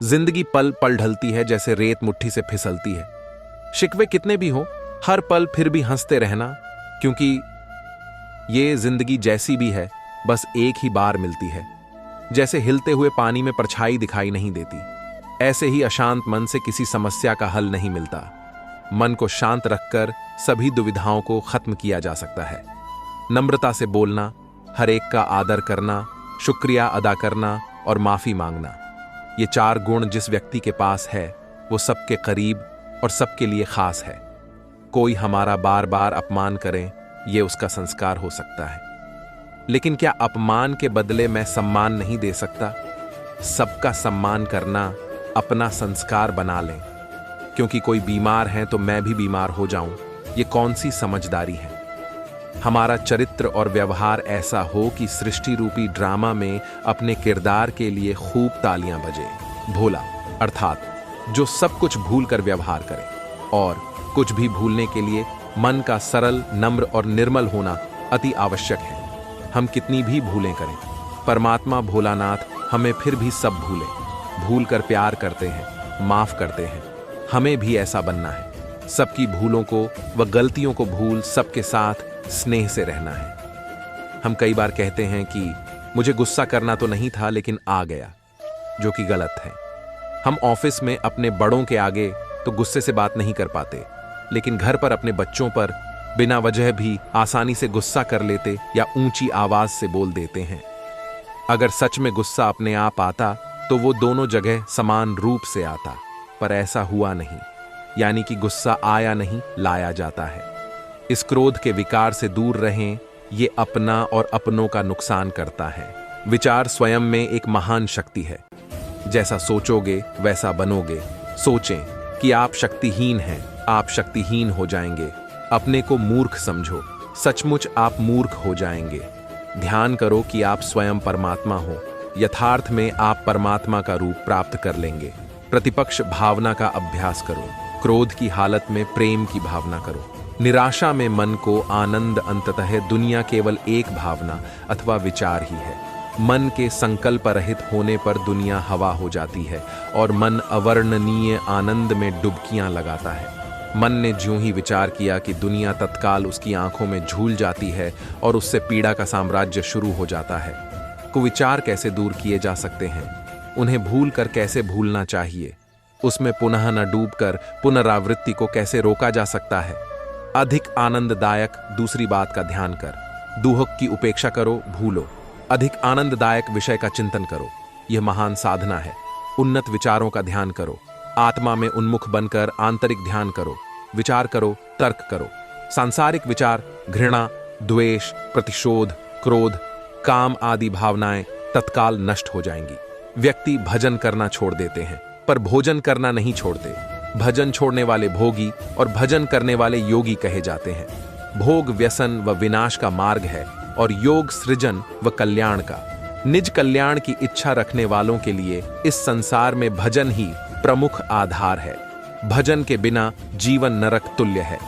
जिंदगी पल पल ढलती है, जैसे रेत मुट्ठी से फिसलती है। शिकवे कितने भी हो, हर पल फिर भी हंसते रहना, क्योंकि ये जिंदगी जैसी भी है बस एक ही बार मिलती है। जैसे हिलते हुए पानी में परछाई दिखाई नहीं देती, ऐसे ही अशांत मन से किसी समस्या का हल नहीं मिलता। मन को शांत रखकर सभी दुविधाओं को खत्म किया जा सकता है। नम्रता से बोलना, हर एक का आदर करना, शुक्रिया अदा करना और माफी मांगना, ये 4 गुण जिस व्यक्ति के पास है वो सबके करीब और सबके लिए खास है। कोई हमारा बार बार अपमान करे, ये उसका संस्कार हो सकता है, लेकिन क्या अपमान के बदले मैं सम्मान नहीं दे सकता? सबका सम्मान करना अपना संस्कार बना लें, क्योंकि कोई बीमार है तो मैं भी बीमार हो जाऊं, ये कौन सी समझदारी है? हमारा चरित्र और व्यवहार ऐसा हो कि सृष्टि रूपी ड्रामा में अपने किरदार के लिए खूब तालियां बजे। भोला अर्थात जो सब कुछ भूल कर व्यवहार करे, और कुछ भी भूलने के लिए मन का सरल, नम्र और निर्मल होना अति आवश्यक है। हम कितनी भी भूलें करें, परमात्मा भोलानाथ हमें फिर भी सब भूल कर प्यार करते हैं, माफ करते हैं। हमें भी ऐसा बनना है, सबकी भूलों को व गलतियों को भूल सबके साथ स्नेह से रहना है। हम कई बार कहते हैं कि मुझे गुस्सा करना तो नहीं था लेकिन आ गया, जो कि गलत है। हम ऑफिस में अपने बड़ों के आगे तो गुस्से से बात नहीं कर पाते, लेकिन घर पर अपने बच्चों पर बिना वजह भी आसानी से गुस्सा कर लेते या ऊंची आवाज से बोल देते हैं। अगर सच में गुस्सा अपने आप आता तो वो दोनों जगह समान रूप से आता, पर ऐसा हुआ नहीं, यानी कि गुस्सा आया नहीं, लाया जाता है। इस क्रोध के विकार से दूर रहें, ये अपना और अपनों का नुकसान करता है। विचार स्वयं में एक महान शक्ति है। जैसा सोचोगे वैसा बनोगे। सोचें कि आप शक्तिहीन हैं, आप शक्तिहीन हो जाएंगे। अपने को मूर्ख समझो, सचमुच आप मूर्ख हो जाएंगे। ध्यान करो कि आप स्वयं परमात्मा हो, यथार्थ में आप परमात्मा का रूप प्राप्त कर लेंगे। प्रतिपक्ष भावना का अभ्यास करो, क्रोध की हालत में प्रेम की भावना करो। निराशा में मन को आनंद, अंततः दुनिया केवल एक भावना अथवा विचार ही है। मन के संकल्प रहित होने पर दुनिया हवा हो जाती है और मन अवर्णनीय आनंद में डुबकियां लगाता है। मन ने ज्यों ही विचार किया कि दुनिया तत्काल उसकी आंखों में झूल जाती है और उससे पीड़ा का साम्राज्य शुरू हो जाता है। कुविचार कैसे दूर किए जा सकते हैं? उन्हें भूल कर कैसे भूलना चाहिए? उसमें पुनः न डूबकर पुनरावृत्ति को कैसे रोका जा सकता है? अधिक आनंददायक दूसरी बात का ध्यान कर, दुहक की उपेक्षा करो, भूलो। अधिक आनंददायक विषय का चिंतन करो, यह महान साधना है। उन्नत विचारों का ध्यान करो, आत्मा में उन्मुख बनकर आंतरिक ध्यान करो, विचार करो, तर्क करो। सांसारिक विचार, घृणा, द्वेष, प्रतिशोध, क्रोध, काम आदि भावनाएं तत्काल नष्ट हो जाएंगी। व्यक्ति भजन करना छोड़ देते हैं, पर भोजन करना नहीं छोड़ते। भजन छोड़ने वाले भोगी और भजन करने वाले योगी कहे जाते हैं। भोग व्यसन व विनाश का मार्ग है और योग सृजन व कल्याण का। निज कल्याण की इच्छा रखने वालों के लिए इस संसार में भजन ही प्रमुख आधार है। भजन के बिना जीवन नरक तुल्य है।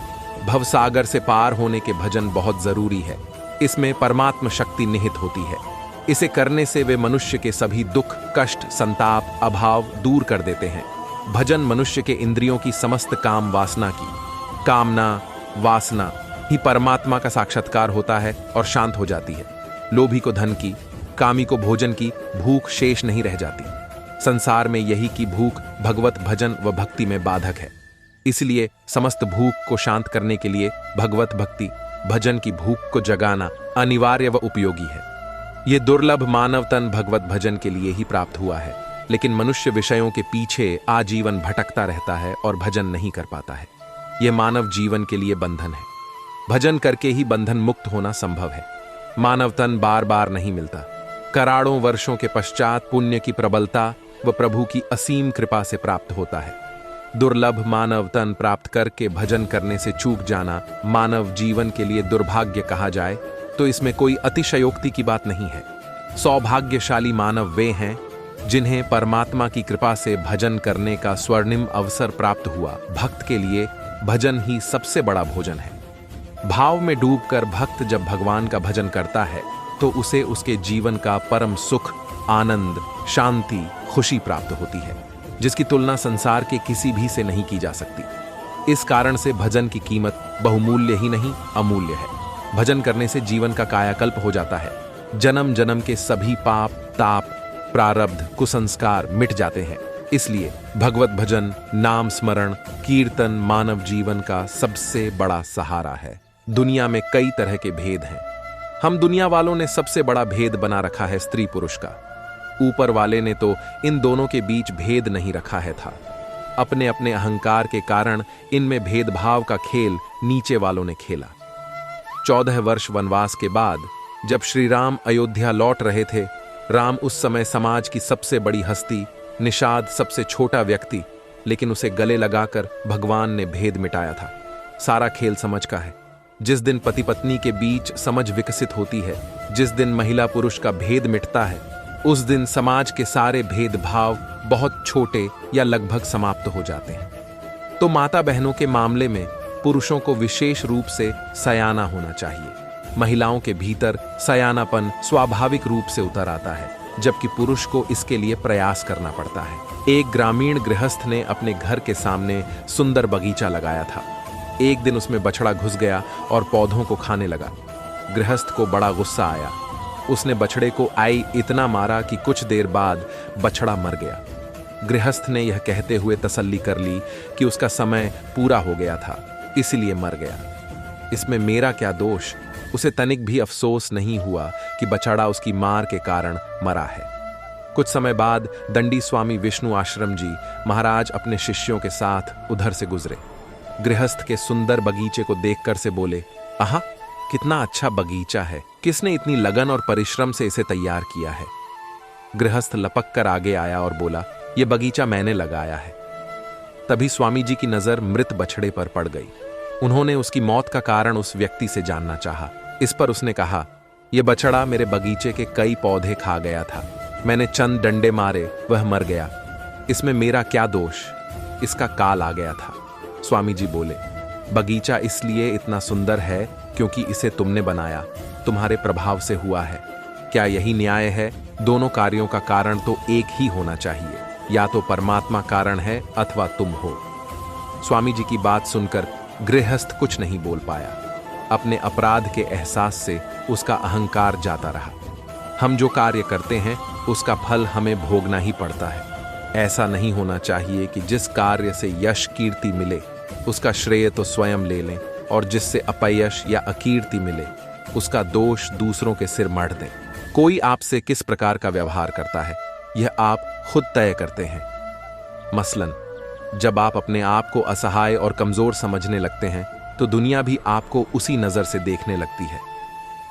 भवसागर से पार होने के भजन बहुत जरूरी है। इसमें परमात्म शक्ति निहित होती है। इसे करने से वे मनुष्य के सभी दुख, कष्ट, संताप, अभाव दूर कर देते हैं। भजन मनुष्य के इंद्रियों की समस्त काम वासना की, कामना वासना ही परमात्मा का साक्षात्कार होता है और शांत हो जाती है। लोभी को धन की, कामी को भोजन की भूख शेष नहीं रह जाती। संसार में यही की भूख भगवत भजन व भक्ति में बाधक है। इसलिए समस्त भूख को शांत करने के लिए भगवत भक्ति, भजन की भूख को जगाना अनिवार्य व उपयोगी है। ये दुर्लभ मानव तन भगवत भजन के लिए ही प्राप्त हुआ है, लेकिन मनुष्य विषयों के पीछे आजीवन भटकता रहता है और भजन नहीं कर पाता है। यह मानव जीवन के लिए बंधन है। भजन करके ही बंधन मुक्त होना संभव है। मानव तन बार बार नहीं मिलता। करोड़ों वर्षों के पश्चात पुण्य की प्रबलता व प्रभु की असीम कृपा से प्राप्त होता है। दुर्लभ मानव तन प्राप्त करके भजन करने से चूक जाना मानव जीवन के लिए दुर्भाग्य कहा जाए तो इसमें कोई अतिशयोक्ति की बात नहीं है। सौभाग्यशाली मानव वे हैं जिन्हें परमात्मा की कृपा से भजन करने का स्वर्णिम अवसर प्राप्त हुआ। भक्त के लिए भजन ही सबसे बड़ा भोजन है। भाव में डूबकर भक्त जब भगवान का भजन करता है तो उसे उसके जीवन का परम सुख, आनंद, शांति, खुशी प्राप्त होती है। जिसकी तुलना संसार के किसी भी से नहीं की जा सकती। इस कारण से भजन की कीमत बहुमूल्य ही नहीं, अमूल्य है। भजन करने से जीवन का कायाकल्प हो जाता है। जन्म जन्म के सभी पाप, ताप, प्रारब्ध, कुसंस्कार मिट जाते हैं। इसलिए भगवत भजन, नाम स्मरण, कीर्तन मानव जीवन का सबसे बड़ा सहारा है। दुनिया में कई तरह के भेद हैं। हम दुनिया वालों ने सबसे बड़ा भेद बना रखा है स्त्री पुरुष का। ऊपर वाले ने तो इन दोनों के बीच भेद नहीं रखा है था। अपने अपने अहंकार के कारण इनमें भेदभाव का खेल नीचे वालों ने खेला। 14 वर्ष वनवास के बाद जब श्री राम अयोध्या लौट रहे थे, राम उस समय समाज की सबसे बड़ी हस्ती, निषाद सबसे छोटा व्यक्ति, लेकिन उसे गले लगाकर भगवान ने भेद मिटाया था। सारा खेल समझ का है। जिस दिन पति पत्नी के बीच समझ विकसित होती है, जिस दिन महिला पुरुष का भेद मिटता है, उस दिन समाज के सारे भेदभाव बहुत छोटे या लगभग समाप्त हो जाते हैं। तो माता बहनों के मामले में पुरुषों को विशेष रूप से सयाना होना चाहिए। महिलाओं के भीतर सयानापन स्वाभाविक रूप से उतर आता है, जबकि पुरुष को इसके लिए प्रयास करना पड़ता है। एक ग्रामीण गृहस्थ ने अपने घर के सामने सुंदर बगीचा लगाया था। एक दिन उसमें बछड़ा घुस गया और पौधों को खाने लगा। गृहस्थ को बड़ा गुस्सा आया। उसने बछड़े को आई इतना मारा कि कुछ देर बाद बछड़ा मर गया। गृहस्थ ने यह कहते हुए तसल्ली कर ली कि उसका समय पूरा हो गया था, इसलिए मर गया। इसमें मेरा क्या दोष? उसे तनिक भी अफसोस नहीं हुआ कि बछड़ा उसकी मार के कारण मरा है। कुछ समय बाद दंडी स्वामी विष्णु आश्रम जी महाराज अपने शिष्यों के साथ उधर से गुजरे। गृहस्थ के सुंदर बगीचे को देखकर से बोले, आहा, कितना अच्छा बगीचा है, किसने इतनी लगन और परिश्रम से इसे तैयार किया है? गृहस्थ लपक कर आगे आया और बोला, यह बगीचा मैंने लगाया है। तभी स्वामी जी की नजर मृत बछड़े पर पड़ गई। उन्होंने उसकी मौत का कारण उस व्यक्ति से जानना चाहा। इस पर उसने कहा, यह बछड़ा मेरे बगीचे के कई पौधे खा गया था। मैंने चंद डंडे मारे, वह मर गया। इसमें मेरा क्या दोष? इसका काल आ गया था। स्वामी जी बोले, बगीचा इसलिए इतना सुंदर है क्योंकि इसे तुमने बनाया, तुम्हारे प्रभाव से हुआ है। क्या यही न्याय है? दोनों कार्यों का कारण तो एक ही होना चाहिए, या तो परमात्मा कारण है अथवा तुम हो। स्वामी जी की बात सुनकर गृहस्थ कुछ नहीं बोल पाया। अपने अपराध के एहसास से उसका अहंकार जाता रहा। हम जो कार्य करते हैं उसका फल हमें भोगना ही पड़ता है। ऐसा नहीं होना चाहिए कि जिस कार्य से यश कीर्ति मिले उसका श्रेय तो स्वयं ले लें, और जिससे अपयश या अकीर्ति मिले उसका दोष दूसरों के सिर मढ़ दें। कोई आपसे किस प्रकार का व्यवहार करता है, यह आप खुद तय करते हैं। मसलन, जब आप अपने आप को असहाय और कमजोर समझने लगते हैं तो दुनिया भी आपको उसी नजर से देखने लगती है।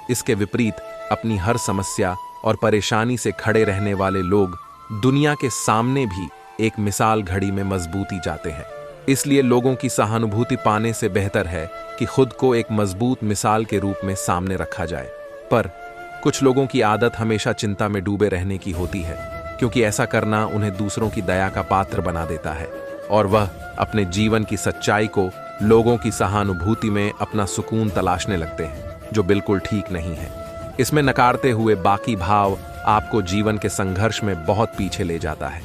इसके विपरीत अपनी हर समस्या और परेशानी से खड़े रहने वाले लोग दुनिया के सामने भी एक मिसाल घड़ी में मजबूती जाते हैं। इसलिए लोगों की सहानुभूति पाने से बेहतर है कि खुद को एक मजबूत मिसाल के रूप में सामने रखा जाए। पर कुछ लोगों की आदत हमेशा चिंता में डूबे रहने की होती है, क्योंकि ऐसा करना उन्हें दूसरों की दया का पात्र बना देता है, और वह अपने जीवन की सच्चाई को लोगों की सहानुभूति में अपना सुकून तलाशने लगते हैं, जो बिल्कुल ठीक नहीं है। इसमें नकारते हुए बाकी भाव आपको जीवन के संघर्ष में बहुत पीछे ले जाता है।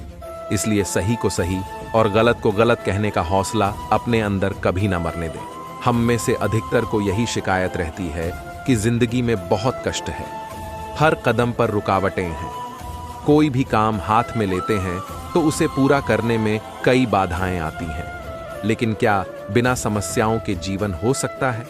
इसलिए सही को सही और गलत को गलत कहने का हौसला अपने अंदर कभी ना मरने दें। हम में से अधिकतर को यही शिकायत रहती है कि जिंदगी में बहुत कष्ट है, हर कदम पर रुकावटें हैं। कोई भी काम हाथ में लेते हैं तो उसे पूरा करने में कई बाधाएं आती हैं। लेकिन क्या बिना समस्याओं के जीवन हो सकता है?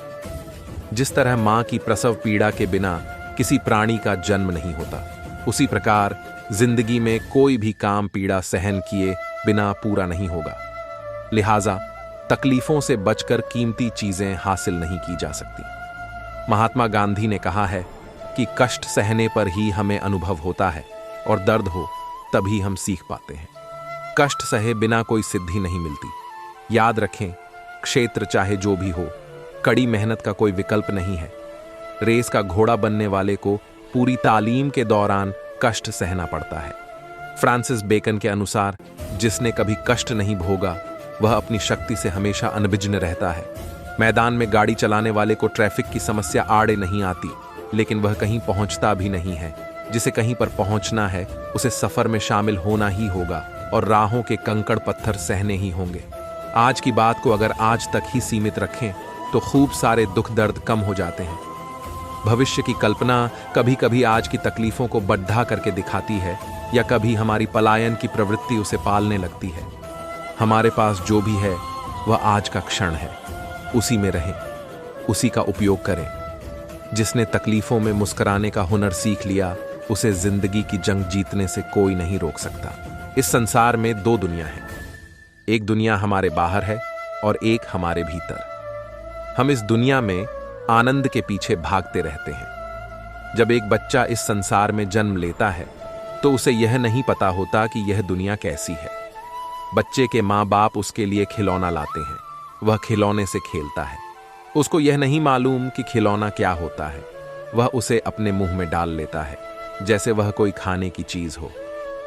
जिस तरह मां की प्रसव पीड़ा के बिना किसी प्राणी का जन्म नहीं होता, उसी प्रकार जिंदगी में कोई भी काम पीड़ा सहन किए बिना पूरा नहीं होगा। लिहाजा तकलीफों से बचकर कीमती चीजें हासिल नहीं की जा सकती। महात्मा गांधी ने कहा है कि कष्ट सहने पर ही हमें अनुभव होता है, और दर्द हो तभी हम सीख पाते हैं। कष्ट सहे बिना कोई सिद्धि नहीं मिलती। याद रखें, क्षेत्र चाहे जो भी हो, कड़ी मेहनत का कोई विकल्प नहीं है। रेस का घोड़ा बनने वाले को पूरी तालीम के दौरान कष्ट सहना पड़ता है। फ्रांसिस बेकन के अनुसार जिसने कभी कष्ट नहीं भोगा वह अपनी शक्ति से हमेशा अनभिज्ञ रहता है। मैदान में गाड़ी चलाने वाले को ट्रैफिक की समस्या आड़े नहीं आती, लेकिन वह कहीं पहुंचता भी नहीं है। जिसे कहीं पर पहुंचना है उसे सफर में शामिल होना ही होगा। और राहों के कंकड़ पत्थर सहने ही होंगे। आज की बात को अगर आज तक ही सीमित रखें तो खूब सारे दुख दर्द कम हो जाते हैं। भविष्य की कल्पना कभी कभी आज की तकलीफों को बढ़ा करके दिखाती है, या कभी हमारी पलायन की प्रवृत्ति उसे पालने लगती है। हमारे पास जो भी है वह आज का क्षण है, उसी में रहें, उसी का उपयोग करें। जिसने तकलीफों में मुस्कुराने का हुनर सीख लिया, उसे जिंदगी की जंग जीतने से कोई नहीं रोक सकता। इस संसार में दो दुनिया है, एक दुनिया हमारे बाहर है और एक हमारे भीतर। हम इस दुनिया में आनंद के पीछे भागते रहते हैं। जब एक बच्चा इस संसार में जन्म लेता है तो उसे यह नहीं पता होता कि यह दुनिया कैसी है। बच्चे के माँ बाप उसके लिए खिलौना लाते हैं, वह खिलौने से खेलता है। उसको यह नहीं मालूम कि खिलौना क्या होता है, वह उसे अपने मुंह में डाल लेता है जैसे वह कोई खाने की चीज हो।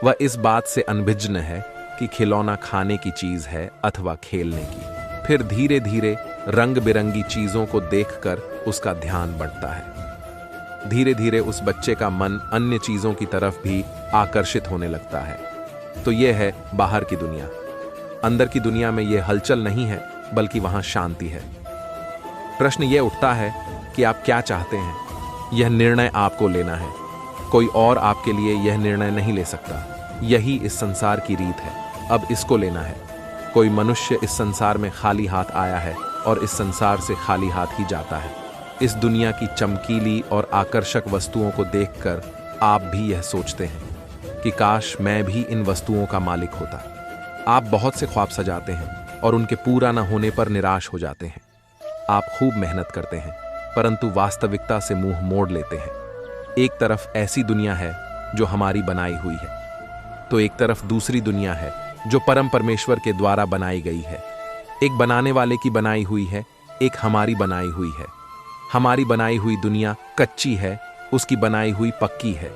वह इस बात से अनभिज्ञ है कि खिलौना खाने की चीज है अथवा खेलने की। फिर धीरे धीरे रंग बिरंगी चीजों को देखकर उसका ध्यान बढ़ता है। धीरे धीरे उस बच्चे का मन अन्य चीजों की तरफ भी आकर्षित होने लगता है। तो यह है बाहर की दुनिया। अंदर की दुनिया में यह हलचल नहीं है, बल्कि वहां शांति है। प्रश्न यह उठता है कि आप क्या चाहते हैं। यह निर्णय आपको लेना है, कोई और आपके लिए यह निर्णय नहीं ले सकता। यही इस संसार की रीत है, अब इसको लेना है। कोई मनुष्य इस संसार में खाली हाथ आया है और इस संसार से खाली हाथ ही जाता है। इस दुनिया की चमकीली और आकर्षक वस्तुओं को देखकर आप भी यह सोचते हैं कि काश मैं भी इन वस्तुओं का मालिक होता। आप बहुत से ख्वाब सजाते हैं और उनके पूरा न होने पर निराश हो जाते हैं। आप खूब मेहनत करते हैं, परंतु वास्तविकता से मुंह मोड़ लेते हैं। एक तरफ ऐसी दुनिया है जो हमारी बनाई हुई है, तो एक तरफ दूसरी दुनिया है जो परम परमेश्वर के द्वारा बनाई गई है। एक बनाने वाले की बनाई हुई है, एक हमारी बनाई हुई है। हमारी बनाई हुई दुनिया कच्ची है, उसकी बनाई हुई पक्की है।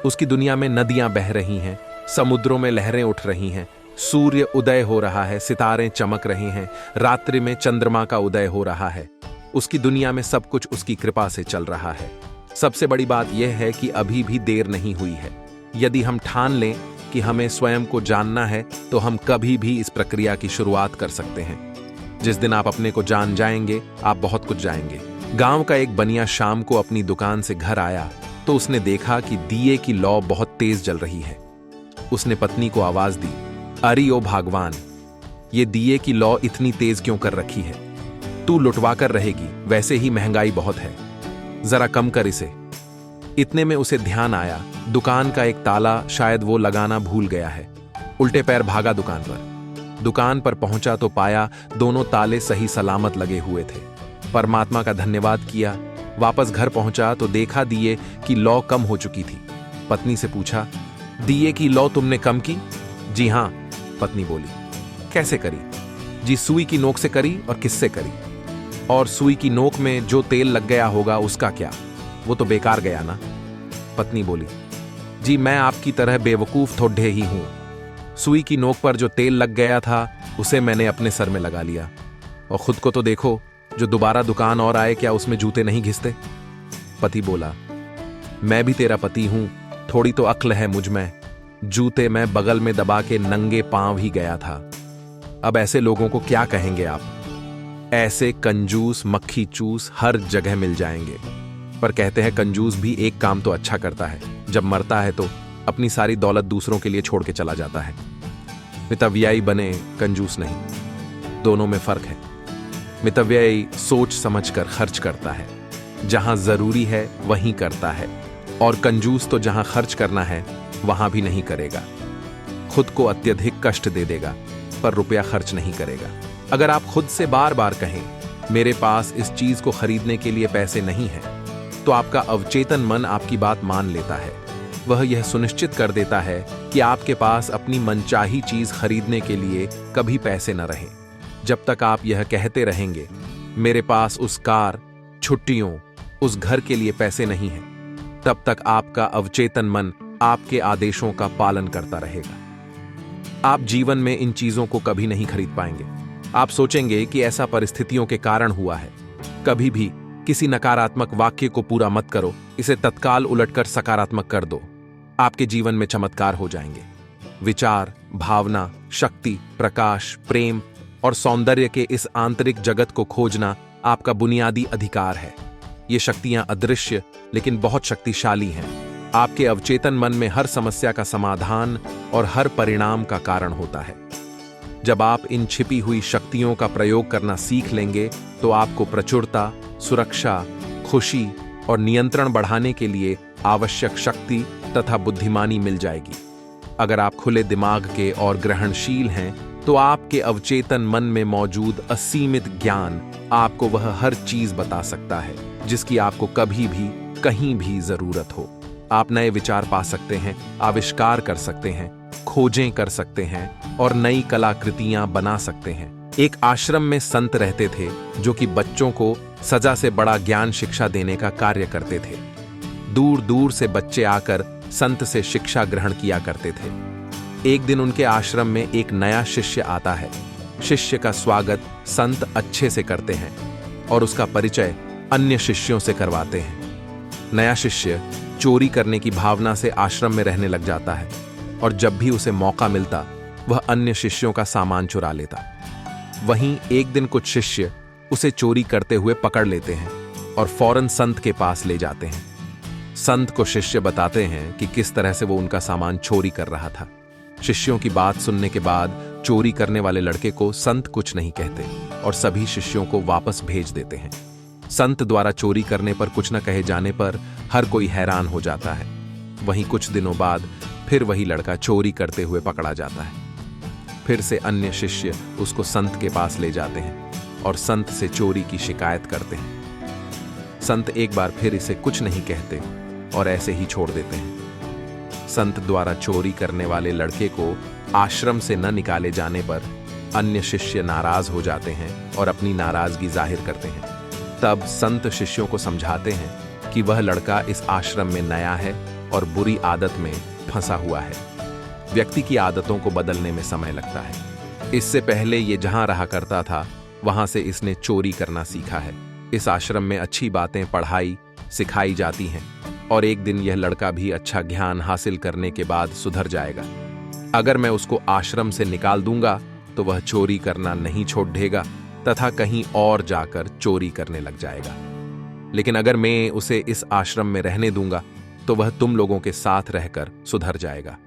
उसकी दुनिया में नदियां बह रही हैं, समुद्रों में लहरें उठ रही हैं, सूर्य उदय हो रहा है, सितारे चमक रहे हैं, रात्रि में चंद्रमा का उदय हो रहा है। उसकी दुनिया में सब कुछ उसकी कृपा से चल रहा है। सबसे बड़ी बात यह है कि अभी भी देर नहीं हुई है। यदि हम ठान लें कि हमें स्वयं को जानना है तो हम कभी भी इस प्रक्रिया की शुरुआत कर सकते हैं। जिस दिन आप अपने को जान जाएंगे, आप बहुत कुछ जाएंगे। गांव का एक बनिया शाम को अपनी दुकान से घर आया तो उसने देखा कि दिए की लौ बहुत तेज जल रही है। उसने पत्नी को आवाज दी, अरे ओ भगवान, ये दिए की लौ इतनी तेज क्यों कर रखी है? तू लुटवा कर रहेगी, वैसे ही महंगाई बहुत है, जरा कम कर इसे। इतने में उसे ध्यान आया, दुकान का एक ताला शायद वो लगाना भूल गया है। उल्टे पैर भागा दुकान पर। दुकान पर पहुंचा तो पाया दोनों ताले सही सलामत लगे हुए थे। परमात्मा का धन्यवाद किया। वापस घर पहुंचा तो देखा दिए की लौ कम हो चुकी थी। पत्नी से पूछा, दिए की लौ तुमने कम की? जी हां, पत्नी बोली। कैसे करी? जी सुई की नोक से करी। और किससे करी? और सुई की नोक में जो तेल लग गया होगा उसका क्या? वो तो बेकार गया ना। पत्नी बोली, जी मैं आपकी तरह बेवकूफ थोड़े ही हूं। सुई की नोक पर जो तेल लग गया था उसे मैंने अपने सर में लगा लिया। और खुद को तो देखो, जो दोबारा दुकान और आए क्या उसमें जूते नहीं घिसते? पति बोला, मैं भी तेरा पति हूं, थोड़ी तो अक्ल है मुझ में। जूते मैं बगल में दबा के नंगे पांव ही गया था। अब ऐसे लोगों को क्या कहेंगे आप? ऐसे कंजूस मक्खी चूस हर जगह मिल जाएंगे। पर कहते हैं कंजूस भी एक काम तो अच्छा करता है, जब मरता है तो अपनी सारी दौलत दूसरों के लिए छोड़ के चला जाता है। मितव्ययी बने, कंजूस नहीं। दोनों में फर्क है। मितव्ययी सोच समझकर खर्च करता है, जहां जरूरी है वहीं करता है। और कंजूस तो जहां खर्च करना है वहां भी नहीं करेगा। खुद को अत्यधिक कष्ट दे देगा पर रुपया खर्च नहीं करेगा। अगर आप खुद से बार बार कहें, मेरे पास इस चीज को खरीदने के लिए पैसे नहीं हैं, तो आपका अवचेतन मन आपकी बात मान लेता है। वह यह सुनिश्चित कर देता है कि आपके पास अपनी मनचाही चीज खरीदने के लिए कभी पैसे न रहें। जब तक आप यह कहते रहेंगे, मेरे पास उस कार, छुट्टियों, उस घर के लिए पैसे नहीं हैं, तब तक आपका अवचेतन मन आपके आदेशों का पालन करता रहेगा। आप जीवन में इन चीजों को कभी नहीं खरीद पाएंगे। आप सोचेंगे कि ऐसा परिस्थितियों के कारण हुआ है। कभी भी किसी नकारात्मक वाक्य को पूरा मत करो, इसे तत्काल उलटकर सकारात्मक कर दो। आपके जीवन में चमत्कार हो जाएंगे। विचार, भावना, शक्ति, प्रकाश, प्रेम और सौंदर्य के इस आंतरिक जगत को खोजना आपका बुनियादी अधिकार है। ये शक्तियां अदृश्य लेकिन बहुत शक्तिशाली हैं। आपके अवचेतन मन में हर समस्या का समाधान और हर परिणाम का कारण होता है। जब आप इन छिपी हुई शक्तियों का प्रयोग करना सीख लेंगे तो आपको प्रचुरता, सुरक्षा, खुशी और नियंत्रण बढ़ाने के लिए आवश्यक शक्ति तथा बुद्धिमानी मिल जाएगी। अगर आप खुले दिमाग के और ग्रहणशील हैं तो आपके अवचेतन मन में मौजूद असीमित ज्ञान आपको वह हर चीज बता सकता है जिसकी आपको कभी भी कहीं भी जरूरत हो। आप नए विचार पा सकते हैं, आविष्कार कर सकते हैं, खोजें कर सकते हैं और नई कलाकृतियां बना सकते हैं। एक आश्रम में संत रहते थे जो कि बच्चों को सजा से बड़ा ज्ञान शिक्षा देने का कार्य करते थे। दूर दूर से बच्चे आकर संत से शिक्षा ग्रहण किया करते थे। एक दिन उनके आश्रम में एक नया शिष्य आता है। शिष्य का स्वागत संत अच्छे से करते हैं और उसका परिचय अन्य शिष्यों से करवाते हैं। नया शिष्य चोरी करने की भावना से आश्रम में रहने लग जाता है और जब भी उसे मौका मिलता वह अन्य शिष्यों का सामान चुरा लेता। वहीं एक दिन कुछ शिष्य उसे चोरी करते हुए पकड़ लेते हैं और फौरन संत के पास ले जाते हैं। संत को शिष्य बताते हैं कि किस तरह से वो उनका सामान चोरी कर रहा था। शिष्यों की बात सुनने के बाद चोरी करने वाले लड़के को संत कुछ नहीं कहते और सभी शिष्यों को वापस भेज देते हैं। संत द्वारा चोरी करने पर कुछ न कहे जाने पर हर कोई हैरान हो जाता है। वहीं कुछ दिनों बाद फिर वही लड़का चोरी करते हुए पकड़ा जाता है। फिर से अन्य शिष्य उसको संत के पास ले जाते हैं और संत से चोरी की शिकायत करते हैं। संत एक बार फिर इसे कुछ नहीं कहते और ऐसे ही छोड़ देते हैं। संत द्वारा चोरी करने वाले लड़के को आश्रम से न निकाले जाने पर अन्य शिष्य नाराज हो जाते हैं और अपनी नाराजगी जाहिर करते हैं। तब संत शिष्यों को समझाते हैं कि वह लड़का इस आश्रम में नया है और बुरी आदत में फंसा हुआ है। व्यक्ति की आदतों को बदलने में समय लगता है। इससे पहले ये जहां रहा करता था वहां से इसने चोरी करना सीखा है। इस आश्रम में अच्छी बातें पढ़ाई सिखाई जाती हैं और एक दिन यह लड़का भी अच्छा ज्ञान हासिल करने के बाद सुधर जाएगा। अगर मैं उसको आश्रम से निकाल दूंगा तो वह चोरी करना नहीं छोड़ देगा तथा कहीं और जाकर चोरी करने लग जाएगा। लेकिन अगर मैं उसे इस आश्रम में रहने दूंगा तो वह तुम लोगों के साथ रहकर सुधर जाएगा।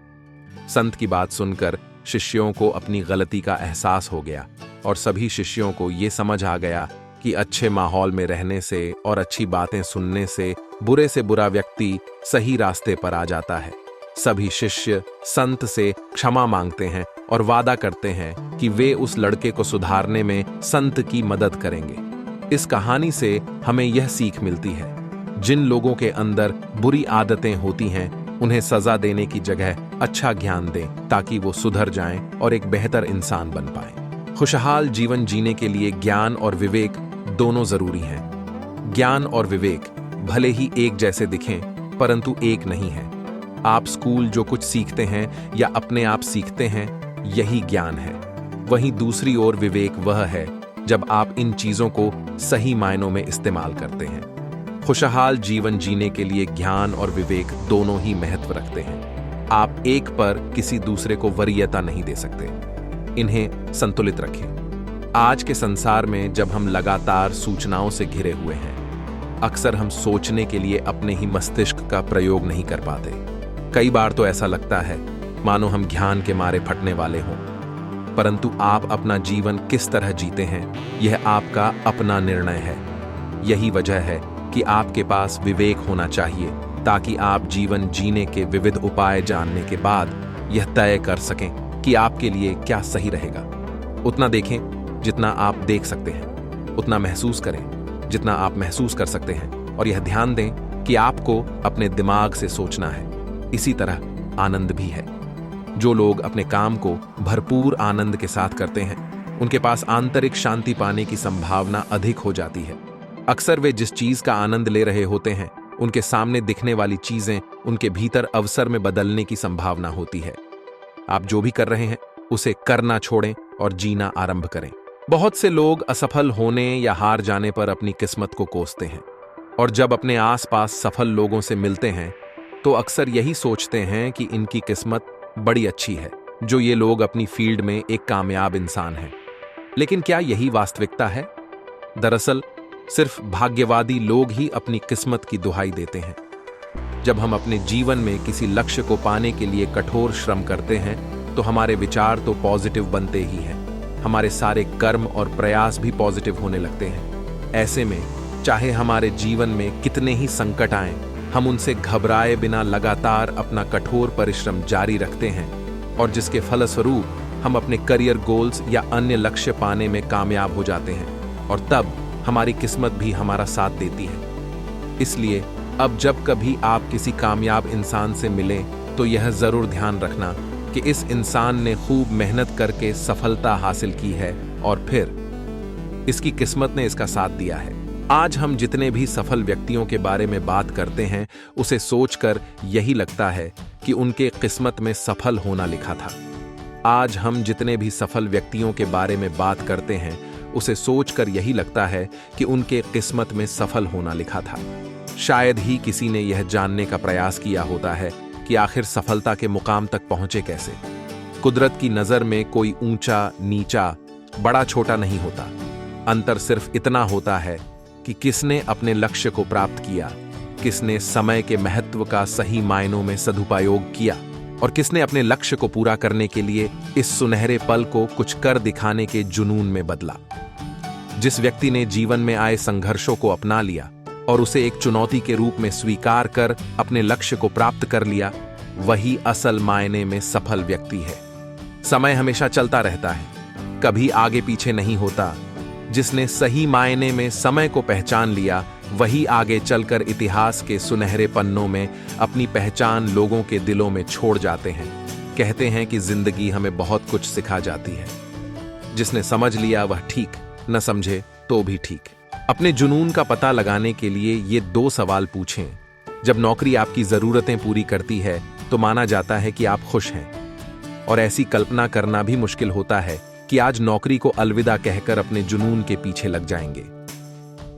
संत की बात सुनकर शिष्यों को अपनी गलती का एहसास हो गया और सभी शिष्यों को ये समझ आ गया कि अच्छे माहौल में रहने से और अच्छी बातें सुनने से बुरा व्यक्ति सही रास्ते पर आ जाता है। सभी शिष्य संत से क्षमा मांगते हैं और वादा करते हैं कि वे उस लड़के को सुधारने में संत की मदद करेंगे। इस कहानी से हमें यह सीख मिलती है, जिन लोगों के अंदर बुरी आदतें होती हैं उन्हें सजा देने की जगह अच्छा ज्ञान दें ताकि वो सुधर जाएं और एक बेहतर इंसान बन पाएं। खुशहाल जीवन जीने के लिए ज्ञान और विवेक दोनों जरूरी हैं। ज्ञान और विवेक भले ही एक जैसे दिखें परंतु एक नहीं है। आप स्कूल जो कुछ सीखते हैं या अपने आप सीखते हैं यही ज्ञान है। वहीं दूसरी ओर विवेक वह है जब आप इन चीजों को सही मायनों में इस्तेमाल करते हैं। खुशहाल जीवन जीने के लिए ज्ञान और विवेक दोनों ही महत्व रखते हैं। आप एक पर किसी दूसरे को वरीयता नहीं दे सकते। इन्हें संतुलित रखें। आज के संसार में जब हम लगातार सूचनाओं से घिरे हुए हैं, अक्सर हम सोचने के लिए अपने ही मस्तिष्क का प्रयोग नहीं कर पाते। कई बार तो ऐसा लगता है मानो हम ज्ञान के मारे फटने वाले हों। परंतु आप अपना जीवन किस तरह जीते हैं यह आपका अपना निर्णय है। यही वजह है कि आपके पास विवेक होना चाहिए ताकि आप जीवन जीने के विविध उपाय जानने के बाद यह तय कर सकें कि आपके लिए क्या सही रहेगा। उतना देखें जितना आप देख सकते हैं, उतना महसूस करें जितना आप महसूस कर सकते हैं और यह ध्यान दें कि आपको अपने दिमाग से सोचना है। इसी तरह आनंद भी है। जो लोग अपने काम को भरपूर आनंद के साथ करते हैं उनके पास आंतरिक शांति पाने की संभावना अधिक हो जाती है। अक्सर वे जिस चीज का आनंद ले रहे होते हैं उनके सामने दिखने वाली चीजें उनके भीतर अवसर में बदलने की संभावना होती है। आप जो भी कर रहे हैं उसे करना छोड़ें और जीना आरंभ करें। बहुत से लोग असफल होने या हार जाने पर अपनी किस्मत को कोसते हैं और जब अपने आसपास सफल लोगों से मिलते हैं तो अक्सर यही सोचते हैं कि इनकी किस्मत बड़ी अच्छी है। जो ये लोग अपनी फील्ड में एक कामयाब इंसान हैं। लेकिन क्या यही वास्तविकता है? दरअसल सिर्फ भाग्यवादी लोग ही अपनी किस्मत की दुहाई देते हैं। जब हम अपने जीवन में किसी लक्ष्य को पाने के लिए कठोर श्रम करते हैं तो हमारे विचार तो पॉजिटिव बनते ही हैं, हमारे सारे कर्म और प्रयास भी पॉजिटिव होने लगते हैं। ऐसे में चाहे हमारे जीवन में कितने ही संकट आएं, हम उनसे घबराए बिना लगातार अपना कठोर परिश्रम जारी रखते हैं और जिसके फलस्वरूप हम अपने करियर गोल्स या अन्य लक्ष्य पाने में कामयाब हो जाते हैं और तब हमारी किस्मत भी हमारा साथ देती है। इसलिए अब जब कभी आप किसी कामयाब इंसान से मिलें तो यह जरूर ध्यान रखना कि इस इंसान ने खूब मेहनत करके सफलता हासिल की है और फिर इसकी किस्मत ने इसका साथ दिया है। आज हम जितने भी सफल व्यक्तियों के बारे में बात करते हैं उसे सोचकर यही लगता है कि उनके किस्मत में सफल होना लिखा था। आज हम जितने भी सफल व्यक्तियों के बारे में बात करते हैं उसे सोचकर यही लगता है कि उनके किस्मत में सफल होना लिखा था। शायद ही किसी ने यह जानने का प्रयास किया होता है कि आखिर सफलता के मुकाम तक पहुंचे कैसे। कुदरत की नजर में कोई ऊंचा नीचा बड़ा छोटा नहीं होता। अंतर सिर्फ इतना होता है कि किसने अपने लक्ष्य को प्राप्त किया, किसने समय के महत्व का सही मायनों में सदुपयोग किया और किसने अपने लक्ष्य को पूरा करने के लिए इस सुनहरे पल को कुछ कर दिखाने के जुनून में बदला। जिस व्यक्ति ने जीवन में आए संघर्षों को अपना लिया और उसे एक चुनौती के रूप में स्वीकार कर अपने लक्ष्य को प्राप्त कर लिया, वही असल मायने में सफल व्यक्ति है। समय हमेशा चलता रहता है, कभी आगे पीछे नहीं होता। जिसने सही मायने में समय को पहचान लिया वही आगे चलकर इतिहास के सुनहरे पन्नों में अपनी पहचान लोगों के दिलों में छोड़ जाते हैं। कहते हैं कि जिंदगी हमें बहुत कुछ सिखा जाती है। जिसने समझ लिया वह ठीक, न समझे तो भी ठीक। अपने जुनून का पता लगाने के लिए ये 2 सवाल पूछें। जब नौकरी आपकी जरूरतें पूरी करती है तो माना जाता है कि आप खुश हैं, और ऐसी कल्पना करना भी मुश्किल होता है कि आज नौकरी को अलविदा कहकर अपने जुनून के पीछे लग जाएंगे।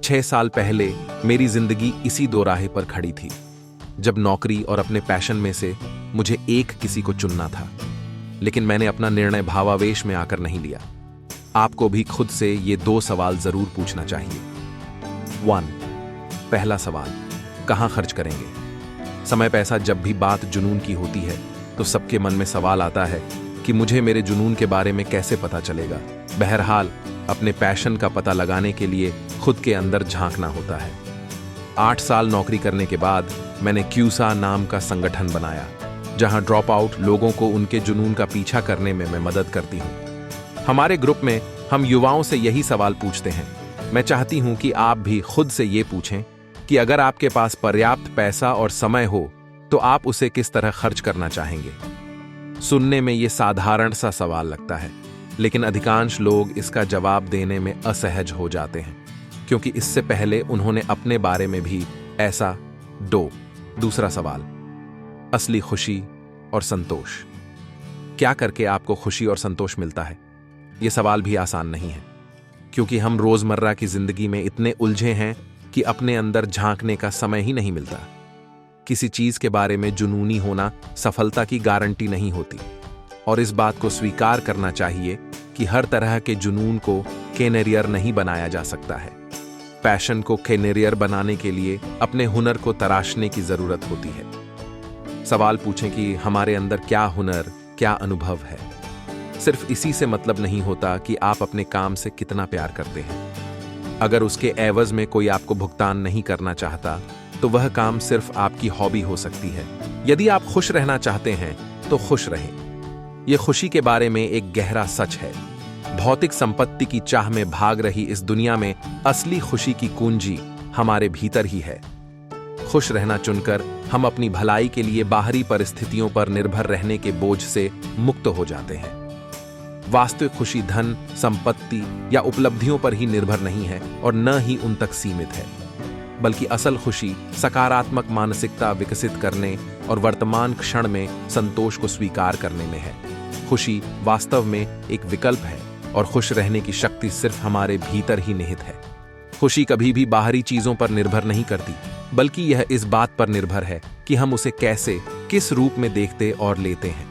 6 साल पहले मेरी जिंदगी इसी दोराहे पर खड़ी थी, जब नौकरी और अपने पैशन में से मुझे एक किसी को चुनना था। लेकिन मैंने अपना निर्णय भावावेश में आकर नहीं लिया। आपको भी खुद से ये 2 सवाल जरूर पूछना चाहिए। 1. पहला सवाल, कहां खर्च करेंगे? समय पैसा जब भी बात जुनून की होती है तो सबके मन में सवाल आता है कि मुझे मेरे जुनून के बारे में कैसे पता चलेगा। बहरहाल अपने पैशन का पता लगाने के लिए खुद के अंदर झांकना होता है। 8 साल नौकरी करने के बाद मैंने क्यूसा नाम का संगठन बनाया, जहां ड्रॉप आउट लोगों को उनके जुनून का पीछा करने में मैं मदद करती हूं। हमारे ग्रुप में हम युवाओं से यही सवाल पूछते हैं। मैं चाहती हूं कि आप भी खुद से ये पूछें कि अगर आपके पास पर्याप्त पैसा और समय हो तो आप उसे किस तरह खर्च करना चाहेंगे। सुनने में ये साधारण सा सवाल लगता है, लेकिन अधिकांश लोग इसका जवाब देने में असहज हो जाते हैं, क्योंकि इससे पहले उन्होंने अपने बारे में भी ऐसा दूसरा सवाल, असली खुशी और संतोष। क्या करके आपको खुशी और संतोष मिलता है? ये सवाल भी आसान नहीं है, क्योंकि हम रोजमर्रा की जिंदगी में इतने उलझे हैं कि अपने अंदर झांकने का समय ही नहीं मिलता। किसी चीज के बारे में जुनूनी होना सफलता की गारंटी नहीं होती, और इस बात को स्वीकार करना चाहिए कि हर तरह के जुनून को कैरियर नहीं बनाया जा सकता है। पैशन को कैरियर बनाने के लिए अपने हुनर को तराशने की जरूरत होती है। सवाल पूछें कि हमारे अंदर क्या हुनर, क्या अनुभव है। सिर्फ इसी से मतलब नहीं होता कि आप अपने काम से कितना प्यार करते हैं। अगर उसके एवज में कोई आपको भुगतान नहीं करना चाहता तो वह काम सिर्फ आपकी हॉबी हो सकती है। यदि आप खुश रहना चाहते हैं तो खुश रहें। यह खुशी के बारे में एक गहरा सच है। भौतिक संपत्ति की चाह में भाग रही इस दुनिया में असली खुशी की कुंजी हमारे भीतर ही है। खुश रहना चुनकर हम अपनी भलाई के लिए बाहरी परिस्थितियों पर निर्भर रहने के बोझ से मुक्त हो जाते हैं। वास्तविक खुशी धन, संपत्ति या उपलब्धियों पर ही निर्भर नहीं है और न ही उन तक सीमित है, बल्कि असल खुशी सकारात्मक मानसिकता विकसित करने और वर्तमान क्षण में संतोष को स्वीकार करने में है। खुशी वास्तव में एक विकल्प है और खुश रहने की शक्ति सिर्फ हमारे भीतर ही निहित है। खुशी कभी भी बाहरी चीजों पर निर्भर नहीं करती, बल्कि यह इस बात पर निर्भर है कि हम उसे कैसे, किस रूप में देखते और लेते हैं।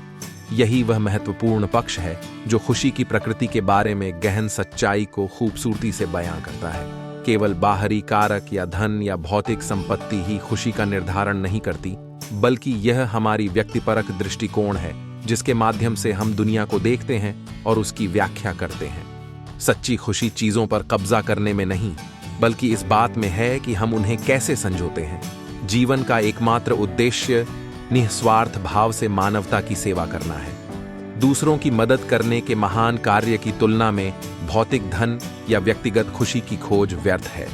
यही वह महत्वपूर्ण पक्ष है जो खुशी की प्रकृति के बारे में गहन सच्चाई को खूबसूरती से बयां करता है। केवल बाहरी कारक या धन या भौतिक संपत्ति ही खुशी का निर्धारण नहीं करती, बल्कि यह हमारी व्यक्तिपरक दृष्टिकोण है जिसके माध्यम से हम दुनिया को देखते हैं और उसकी व्याख्या करते हैं। सच्ची खुशी चीजों पर कब्जा करने में नहीं, बल्कि इस बात में है कि हम उन्हें कैसे संजोते हैं। जीवन का एकमात्र उद्देश्य निस्वार्थ भाव से मानवता की सेवा करना है। दूसरों की मदद करने के महान कार्य की तुलना में भौतिक धन या व्यक्तिगत खुशी की खोज व्यर्थ है।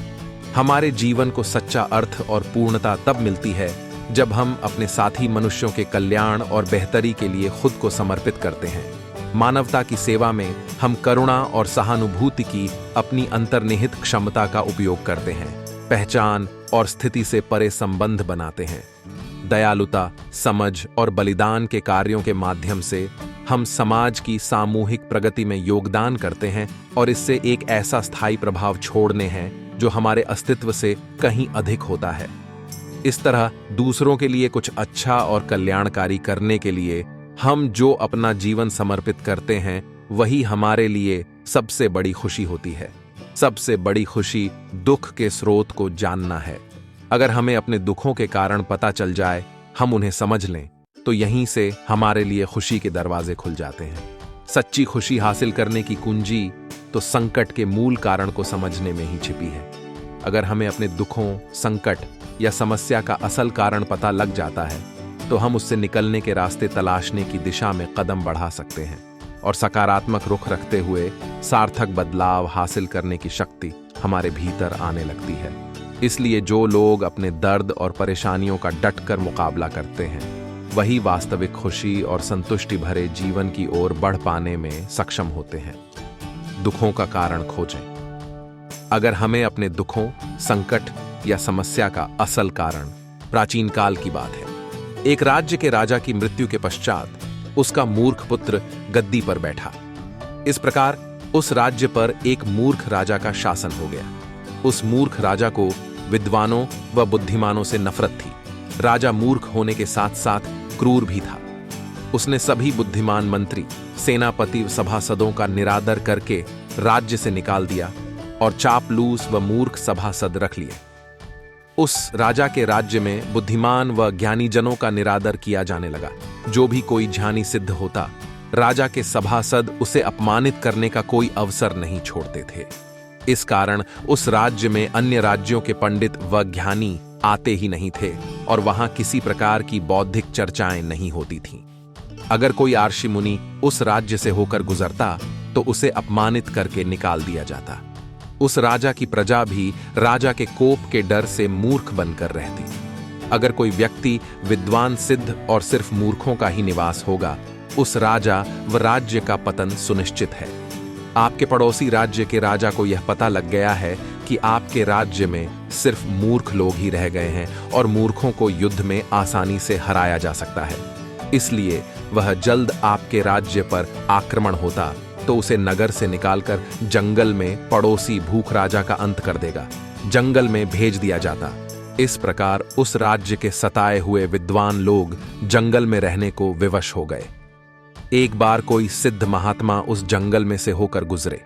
हमारे जीवन को सच्चा अर्थ और पूर्णता तब मिलती है जब हम अपने साथी मनुष्यों के कल्याण और बेहतरी के लिए खुद को समर्पित करते हैं। मानवता की सेवा में हम करुणा और सहानुभूति की अपनी अंतर्निहित क्षमता का उपयोग करते हैं, पहचान और स्थिति से परे संबंध बनाते हैं। दयालुता, समझ और बलिदान के कार्यों के माध्यम से हम समाज की सामूहिक प्रगति में योगदान करते हैं और इससे एक ऐसा स्थायी प्रभाव छोड़ने हैं जो हमारे अस्तित्व से कहीं अधिक होता है। इस तरह दूसरों के लिए कुछ अच्छा और कल्याणकारी करने के लिए हम जो अपना जीवन समर्पित करते हैं वही हमारे लिए सबसे बड़ी खुशी होती है। सबसे बड़ी खुशी दुख के स्रोत को जानना है। अगर हमें अपने दुखों के कारण पता चल जाए, हम उन्हें समझ लें, तो यहीं से हमारे लिए खुशी के दरवाजे खुल जाते हैं। सच्ची खुशी हासिल करने की कुंजी तो संकट के मूल कारण को समझने में ही छिपी है। अगर हमें अपने दुखों, संकट या समस्या का असल कारण पता लग जाता है, तो हम उससे निकलने के रास्ते तलाशने की दिशा में कदम बढ़ा सकते हैं और सकारात्मक रुख रखते हुए सार्थक बदलाव हासिल करने की शक्ति हमारे भीतर आने लगती है। इसलिए जो लोग अपने दर्द और परेशानियों का डटकर मुकाबला करते हैं, वही वास्तविक खुशी और संतुष्टि भरे जीवन की ओर बढ़ पाने में सक्षम होते हैं। दुखों का कारण खोजें। अगर हमें अपने दुखों, संकट या समस्या का असल कारण प्राचीन काल की बात है। एक राज्य के राजा की मृत्यु के पश्चात उसका मूर्ख पुत्र गद्दी पर बैठा। इस प्रकार उस राज्य पर एक मूर्ख राजा का शासन हो गया। उस मूर्ख राजा को विद्वानों व बुद्धिमानों से नफरत थी। राजा मूर्ख होने के साथ साथ क्रूर भी था। उसने सभी बुद्धिमान मंत्री, सेनापति व सभासदों का निरादर करके राज्य से निकाल दिया और चापलूस व मूर्ख सभासद रख लिए। उस राजा के राज्य में बुद्धिमान व ज्ञानी जनों का निरादर किया जाने लगा। जो भी कोई ज्ञानी सिद्ध होता, राजा के सभासद उसे अपमानित करने का कोई अवसर नहीं छोड़ते थे। इस कारण उस राज्य में अन्य राज्यों के पंडित व ज्ञानी आते ही नहीं थे और वहां किसी प्रकार की बौद्धिक चर्चाएं नहीं होती थीं। अगर कोई आर्षि मुनि उस राज्य से होकर गुजरता तो उसे अपमानित करके निकाल दिया जाता। उस राजा की प्रजा भी राजा के कोप के डर से मूर्ख बनकर रहती। अगर कोई व्यक्ति विद्वान सिद्ध और सिर्फ मूर्खों का ही निवास होगा, उस राजा व राज्य का पतन सुनिश्चित है। आपके पड़ोसी राज्य के राजा को यह पता लग गया है कि आपके राज्य में सिर्फ मूर्ख लोग ही रह गए हैं और मूर्खों को युद्ध में आसानी से हराया जा सकता है। इसलिए वह जल्द आपके राज्य पर आक्रमण होता तो उसे नगर से निकालकर जंगल में पड़ोसी भूख राजा का अंत कर देगा। जंगल में भेज दिया जाता। इस प्रकार उस राज्य के सताए हुए विद्वान लोग जंगल में रहने को विवश हो गए। एक बार कोई सिद्ध महात्मा उस जंगल में से होकर गुजरे।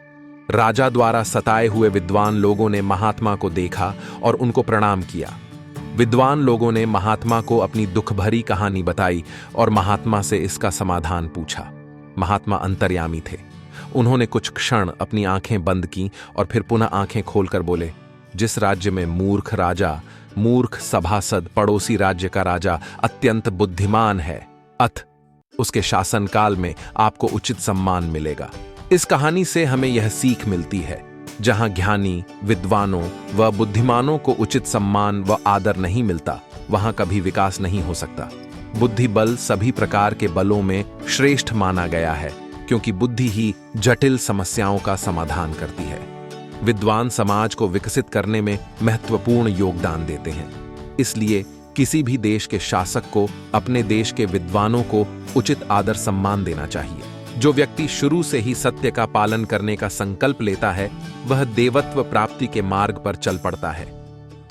राजा द्वारा सताए हुए विद्वान लोगों ने महात्मा को देखा और उनको प्रणाम किया। विद्वान लोगों ने महात्मा को अपनी दुख भरी कहानी बताई और महात्मा से इसका समाधान पूछा। महात्मा अंतर्यामी थे। उन्होंने कुछ क्षण अपनी आंखें बंद की और फिर पुनः आंखें खोलकर बोले, जिस राज्य में मूर्ख राजा, मूर्ख सभासद पड़ोसी राज्य का राजा अत्यंत बुद्धिमान है, अथ उसके शासनकाल में आपको उचित सम्मान मिलेगा। इस कहानी से हमें यह सीख मिलती है, जहां ज्ञानी, विद्वानों व बुद्धिमानों को उचित सम्मान व आदर नहीं मिलता, वहां कभी विकास नहीं हो सकता। बुद्धि बल सभी प्रकार के बलों में श्रेष्ठ माना गया है, क्योंकि बुद्धि ही जटिल समस्याओं का समाधान करती है। विद्वान समाज को विकसित करने में महत्वपूर्ण योगदान देते हैं। इसलिए किसी भी देश के शासक को अपने देश के विद्वानों को उचित आदर सम्मान देना चाहिए। जो व्यक्ति शुरू से ही सत्य का पालन करने का संकल्प लेता है, वह देवत्व प्राप्ति के मार्ग पर चल पड़ता है।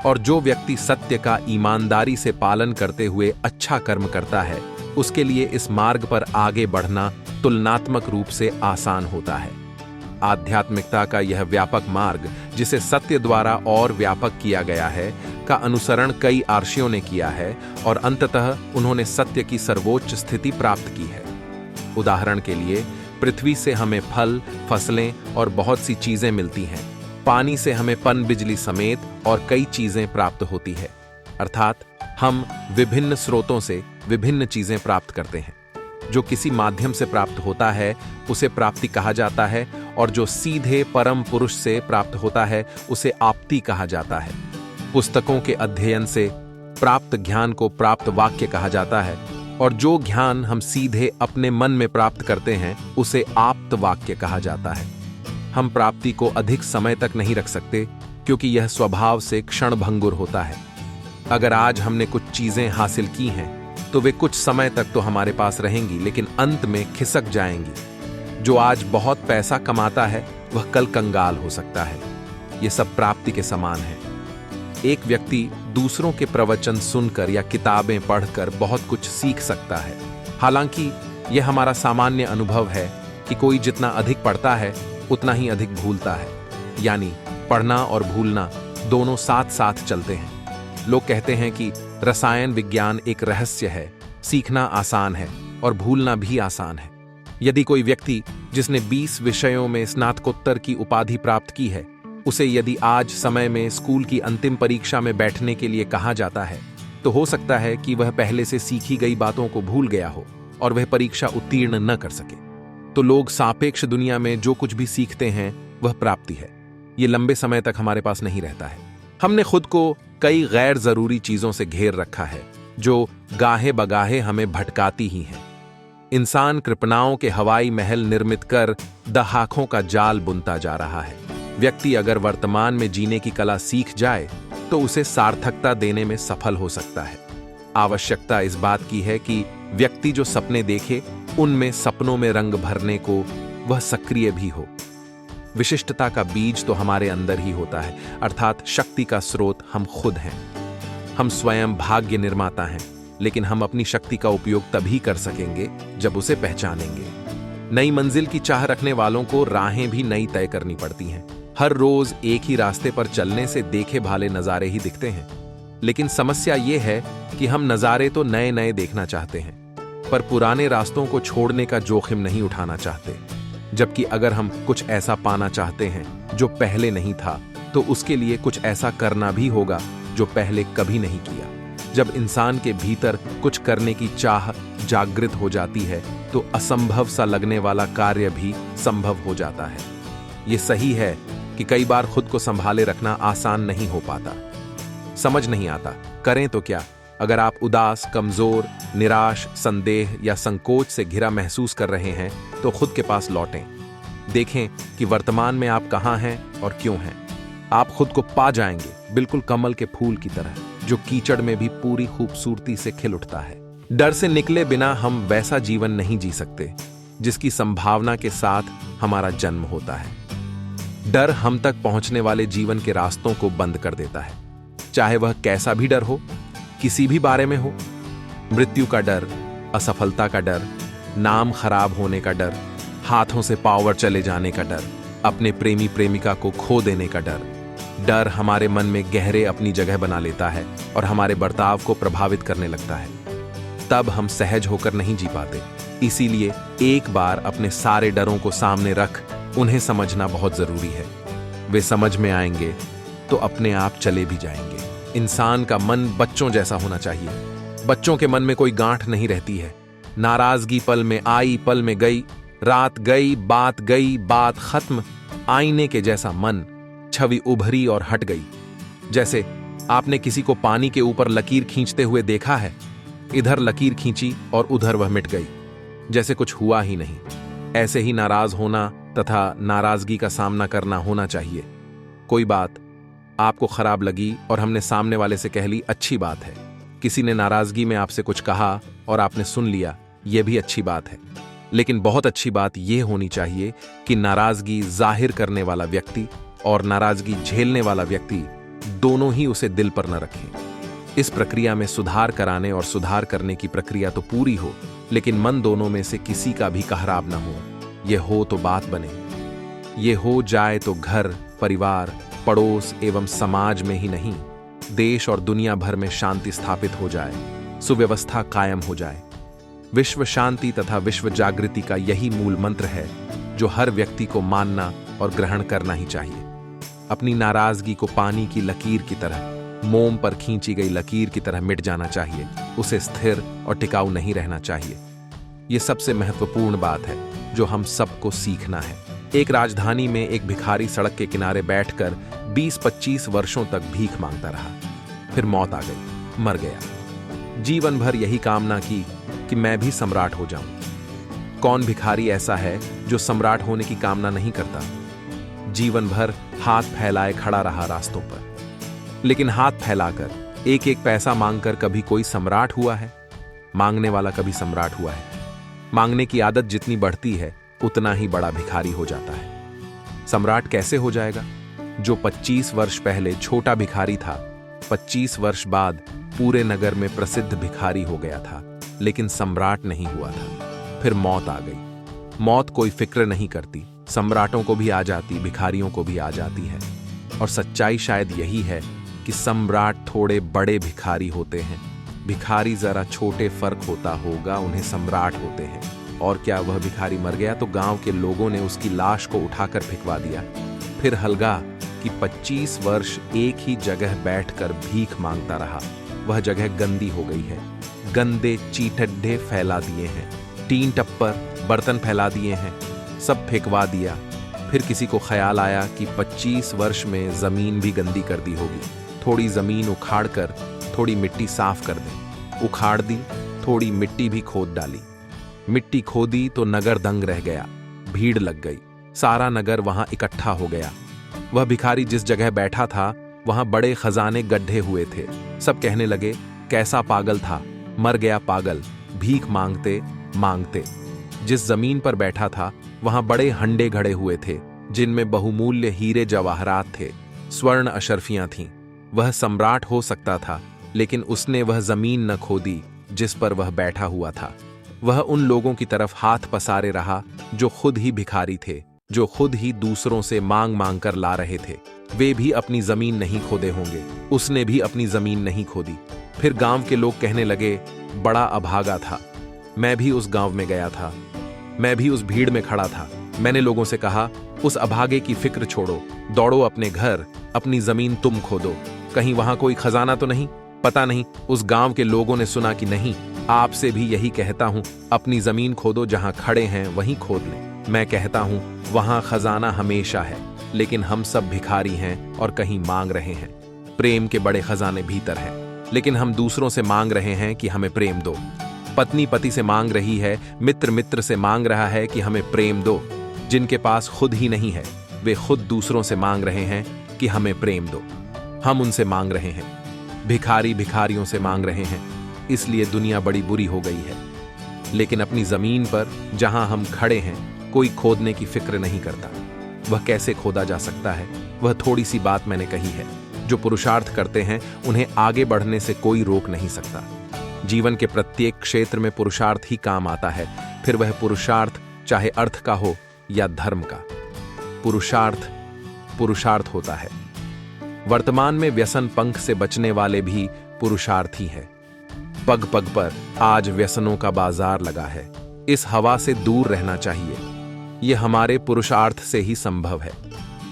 और जो व्यक्ति सत्य का ईमानदारी से पालन करते हुए अच्छा कर्म करता है, उसके लिए इस मार्ग पर आगे बढ़ना तुलनात्मक रूप से आसान होता है। आध्यात्मिकता का यह व्यापक मार्ग, जिसे सत्य द्वारा और व्यापक किया गया है, का अनुसरण कई आर्षियों ने किया है और अंततः उन्होंने सत्य की सर्वोच्च स्थिति प्राप्त की है। उदाहरण के लिए, पृथ्वी से हमें फल, फसलें और बहुत सी चीजें मिलती हैं। पानी से हमें पन बिजली समेत और कई चीजें प्राप्त होती है। अर्थात हम विभिन्न स्रोतों से विभिन्न चीजें प्राप्त करते हैं। जो किसी माध्यम से प्राप्त होता है उसे प्राप्ति कहा जाता है, और जो सीधे परम पुरुष से प्राप्त होता है उसे आप्ति कहा जाता है। पुस्तकों के अध्ययन से प्राप्त ज्ञान को प्राप्त वाक्य कहा जाता है, और जो ज्ञान हम सीधे अपने मन में प्राप्त करते हैं उसे आप्त वाक्य कहा जाता है। हम प्राप्ति को अधिक समय तक नहीं रख सकते, क्योंकि यह स्वभाव से क्षणभंगुर होता है। अगर आज हमने कुछ चीजें हासिल की हैं तो वे कुछ समय तक तो हमारे पास रहेंगी, लेकिन अंत में खिसक जाएंगी। जो आज बहुत पैसा कमाता है वह कल कंगाल हो सकता है। यह सब प्राप्ति के समान है। एक व्यक्ति दूसरों के प्रवचन सुनकर या किताबें पढ़कर बहुत कुछ सीख सकता है। हालांकि यह हमारा सामान्य अनुभव है कि कोई जितना अधिक पढ़ता है उतना ही अधिक भूलता है। यानी पढ़ना और भूलना दोनों साथ साथ चलते हैं। लोग कहते हैं कि रसायन विज्ञान एक रहस्य है, सीखना आसान है और भूलना भी आसान है। यदि कोई व्यक्ति जिसने 20 विषयों में स्नातकोत्तर की उपाधि प्राप्त की है, उसे यदि आज समय में स्कूल की अंतिम परीक्षा में बैठने के लिए कहा जाता है, तो हो सकता है कि वह पहले से सीखी गई बातों को भूल गया हो और वह परीक्षा उत्तीर्ण न कर सके। तो लोग सापेक्ष दुनिया में जो कुछ भी सीखते हैं वह प्राप्ति है। ये लंबे समय तक हमारे पास नहीं रहता है। हमने खुद को कई गैर जरूरी चीजों से घेर रखा है, जो गाहे बगाहे हमें भटकाती ही हैं। इंसान कृपणाओं के हवाई महल निर्मित कर दहाकों का जाल बुनता जा रहा है। व्यक्ति अगर वर्तमान में जीने की कला सीख जाए तो उसे सार्थकता देने में सफल हो सकता है। आवश्यकता इस बात की है कि व्यक्ति जो सपने देखे उनमें सपनों में रंग भरने को वह सक्रिय भी हो। विशिष्टता का बीज तो हमारे अंदर ही होता है, अर्थात शक्ति का स्रोत हम खुद हैं। हम स्वयं भाग्य निर्माता हैं, लेकिन हम अपनी शक्ति का उपयोग तभी कर सकेंगे जब उसे पहचानेंगे। नई मंजिल की चाह रखने वालों को राहें भी नई तय करनी पड़ती हैं। हर रोज एक ही रास्ते पर चलने से देखे भाले नजारे ही दिखते हैं, लेकिन समस्या ये है कि हम नजारे तो नए नए देखना चाहते हैं, पर पुराने रास्तों को छोड़ने का जोखिम नहीं उठाना चाहते। जबकि अगर हम कुछ ऐसा पाना चाहते हैं जो पहले नहीं था, तो उसके लिए कुछ ऐसा करना भी होगा जो पहले कभी नहीं किया। जब इंसान के भीतर कुछ करने की चाह जागृत हो जाती है तो असंभव सा लगने वाला कार्य भी संभव हो जाता है। ये सही है कि कई बार खुद को संभाले रखना आसान नहीं हो पाता। समझ नहीं आता करें तो क्या। अगर आप उदास, कमजोर, निराश, संदेह या संकोच से घिरा महसूस कर रहे हैं तो खुद के पास लौटें। देखें कि वर्तमान में आप कहां हैं और क्यों हैं। आप खुद को पा जाएंगे, बिल्कुल कमल के फूल की तरह, जो कीचड़ में भी पूरी खूबसूरती से खिल उठता है। डर से निकले बिना हम वैसा जीवन नहीं जी सकते जिसकी संभावना के साथ हमारा जन्म होता है। डर हम तक पहुंचने वाले जीवन के रास्तों को बंद कर देता है, चाहे वह कैसा भी डर हो, किसी भी बारे में हो। मृत्यु का डर, असफलता का डर, नाम खराब होने का डर, हाथों से पावर चले जाने का डर, अपने प्रेमी प्रेमिका को खो देने का डर। डर हमारे मन में गहरे अपनी जगह बना लेता है और हमारे बर्ताव को प्रभावित करने लगता है। तब हम सहज होकर नहीं जी पाते। इसीलिए एक बार अपने सारे डरों को सामने रख उन्हें समझना बहुत जरूरी है। वे समझ में आएंगे तो अपने आप चले भी जाएंगे। इंसान का मन बच्चों जैसा होना चाहिए। बच्चों के मन में कोई गांठ नहीं रहती है। नाराजगी पल में आई, पल में गई, रात गई, बात खत्म। आईने के जैसा मन, छवि उभरी और हट गई। जैसे आपने किसी को पानी के ऊपर लकीर खींचते हुए देखा है। इधर लकीर खींची और उधर वह मिट गई, जैसे कुछ हुआ ही नहीं। ऐसे ही नाराज होना तथा नाराजगी का सामना करना होना चाहिए। कोई बात आपको खराब लगी और हमने सामने वाले से कह ली, अच्छी बात है। किसी ने नाराजगी में आपसे कुछ कहा और आपने सुन लिया, यह भी अच्छी बात है। लेकिन बहुत अच्छी बात यह होनी चाहिए कि नाराजगी जाहिर करने वाला व्यक्ति और नाराजगी झेलने वाला व्यक्ति दोनों ही उसे दिल पर न रखें। इस प्रक्रिया में सुधार कराने और सुधार करने की प्रक्रिया तो पूरी हो, लेकिन मन दोनों में से किसी का भी कहराव न हो। ये हो तो बात बने। ये हो जाए तो घर, परिवार, पड़ोस एवं समाज में ही नहीं, देश और दुनिया भर में शांति स्थापित हो जाए, सुव्यवस्था कायम हो जाए। विश्व शांति तथा विश्व जागृति का यही मूल मंत्र है जो हर व्यक्ति को मानना और ग्रहण करना ही चाहिए। अपनी नाराजगी को पानी की लकीर की तरह, मोम पर खींची गई लकीर की तरह मिट जाना चाहिए। उसे स्थिर और टिकाऊ नहीं रहना चाहिए। यह सबसे महत्वपूर्ण बात है जो हम सबको सीखना है। एक राजधानी में एक भिखारी सड़क के किनारे बैठकर 20-25 वर्षों तक भीख मांगता रहा। फिर मौत आ गई, मर गया। जीवन भर यही कामना की कि मैं भी सम्राट हो जाऊं। कौन भिखारी ऐसा है जो सम्राट होने की कामना नहीं करता? जीवन भर हाथ फैलाए खड़ा रहा रास्तों पर, लेकिन हाथ फैलाकर एक एक पैसा मांगकर कभी कोई सम्राट हुआ है? मांगने वाला कभी सम्राट हुआ है? मांगने की आदत जितनी बढ़ती है उतना ही बड़ा भिखारी हो जाता है। सम्राट कैसे हो जाएगा? जो 25 वर्ष पहले छोटा भिखारी था, 25 वर्ष बाद पूरे नगर में प्रसिद्ध भिखारी हो गया था, लेकिन सम्राट नहीं हुआ था। फिर मौत आ गई। मौत कोई फिक्र नहीं करती। सम्राटों को भी आ जाती, भिखारियों को भी आ जाती है। और सच्चाई शायद यही है कि सम्राट थोड़े बड़े भिखारी होते हैं, भिखारी जरा छोटे फर्क होता होगा, उन्हें सम्राट होते हैं। और क्या वह भिखारी मर गया तो गांव के लोगों ने उसकी लाश को उठाकर फेंकवा दिया। फिर हलगा कि 25 वर्ष एक ही जगह बैठकर भीख मांगता रहा। वह जगह गंदी हो गई है, गंदे चीटड्ढे फैला दिए हैं, टीन टप्पर बर्तन फैला दिए हैं, सब फेंकवा दिया। फिर किसी को ख्याल आया कि 25 वर्ष में जमीन भी गंदी कर दी होगी। थोड़ी जमीन उखाड़ कर थोड़ी मिट्टी साफ कर दें। उखाड़ दी, थोड़ी मिट्टी भी खोद डाली। मिट्टी खोदी तो नगर दंग रह गया, भीड़ लग गई, सारा नगर वहां इकट्ठा हो गया। वह भिखारी जिस जगह बैठा था वहां बड़े खजाने गड्ढे हुए थे। सब कहने लगे, कैसा पागल था, मर गया पागल, भीख मांगते मांगते। जिस जमीन पर बैठा था वहां बड़े हंडे घड़े हुए थे, जिनमें बहुमूल्य हीरे जवाहरात थे, स्वर्ण अशर्फियां थीं। वह सम्राट हो सकता था, लेकिन उसने वह जमीन न खोदी जिस पर वह बैठा हुआ था। वह उन लोगों की तरफ हाथ पसारे रहा जो खुद ही भिखारी थे, जो खुद ही दूसरों से मांग मांग कर ला रहे थे। वे भी अपनी जमीन नहीं खोदे होंगे, उसने भी अपनी जमीन नहीं खोदी। फिर गांव के लोग कहने लगे, बड़ा अभागा था। मैं भी उस गांव में गया था, मैं भी उस भीड़ में खड़ा था। मैंने लोगों से कहा, उस अभागे की फिक्र छोड़ो, दौड़ो अपने घर, अपनी जमीन तुम खोदो। कहीं वहां कोई खजाना तो नहीं? पता नहीं। उस गांव के लोगों ने सुना कि नहीं, आपसे भी यही कहता हूं, अपनी जमीन खोदो, जहां खड़े हैं वहीं खोद लें। मैं कहता हूं वहां खजाना हमेशा है, लेकिन हम सब भिखारी हैं और कहीं मांग रहे हैं। प्रेम के बड़े खजाने भीतर हैं, लेकिन हम दूसरों से मांग रहे हैं कि हमें प्रेम दो। पत्नी पति से मांग रही है, मित्र मित्र से मांग रहा है कि हमें प्रेम दो। जिनके पास खुद ही नहीं है, वे खुद दूसरों से मांग रहे हैं कि हमें प्रेम दो। हम उनसे मांग रहे हैं, भिखारी भिखारियों से मांग रहे हैं। इसलिए दुनिया बड़ी बुरी हो गई है। लेकिन अपनी जमीन पर जहां हम खड़े हैं, कोई खोदने की फिक्र नहीं करता। वह कैसे खोदा जा सकता है? वह थोड़ी सी बात मैंने कही है। जो पुरुषार्थ करते हैं उन्हें आगे बढ़ने से कोई रोक नहीं सकता। जीवन के प्रत्येक क्षेत्र में पुरुषार्थ ही काम आता है, फिर वह पुरुषार्थ चाहे अर्थ का हो या धर्म का। पुरुषार्थ पुरुषार्थ होता है। वर्तमान में व्यसन पंख से बचने वाले भी पुरुषार्थी हैं। पग पग पर आज व्यसनों का बाजार लगा है। इस हवा से दूर रहना चाहिए। यह हमारे पुरुषार्थ से ही संभव है।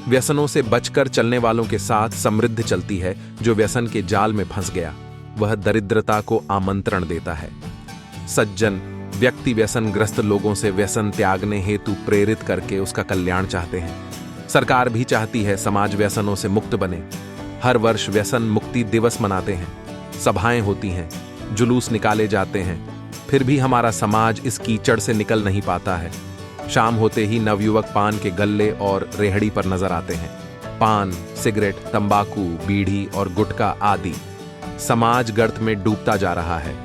व्यसनों से बचकर चलने वालों के साथ समृद्धि चलती है। जो व्यसन के जाल में फंस गया वह दरिद्रता को आमंत्रण देता है। सज्जन व्यक्ति व्यसनग्रस्त लोगों से व्यसन त्यागने हेतु प्रेरित करके उसका कल्याण चाहते हैं। सरकार भी चाहती है समाज व्यसनों से मुक्त बने। हर वर्ष व्यसन मुक्ति दिवस मनाते हैं, सभाएं होती हैं, जुलूस निकाले जाते हैं, फिर भी हमारा समाज इस कीचड़ से निकल नहीं पाता है। शाम होते ही नवयुवक पान के गल्ले और रेहड़ी पर नजर आते हैं। पान, सिगरेट, तंबाकू, बीड़ी और गुटखा आदि समाज गर्त में डूबता जा रहा है।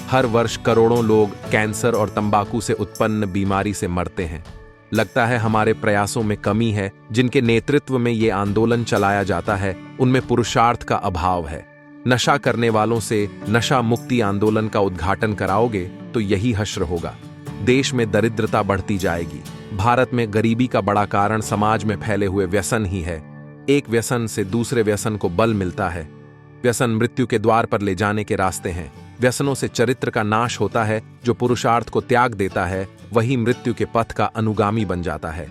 हर वर्ष करोड़ों लोग कैंसर और तंबाकू से उत्पन्न बीमारी से मरते हैं। लगता है हमारे प्रयासों में कमी है। जिनके नेतृत्व में ये आंदोलन चलाया जाता है उनमें पुरुषार्थ का अभाव है। नशा करने वालों से नशा मुक्ति आंदोलन का उद्घाटन कराओगे तो यही हश्र होगा। देश में दरिद्रता बढ़ती जाएगी। भारत में गरीबी का बड़ा कारण समाज में फैले हुए व्यसन ही है। एक व्यसन से दूसरे व्यसन को बल मिलता है। व्यसन मृत्यु के द्वार पर ले जाने के रास्ते हैं। व्यसनों से चरित्र का नाश होता है। जो पुरुषार्थ को त्याग देता है वही मृत्यु के पथ का अनुगामी बन जाता है।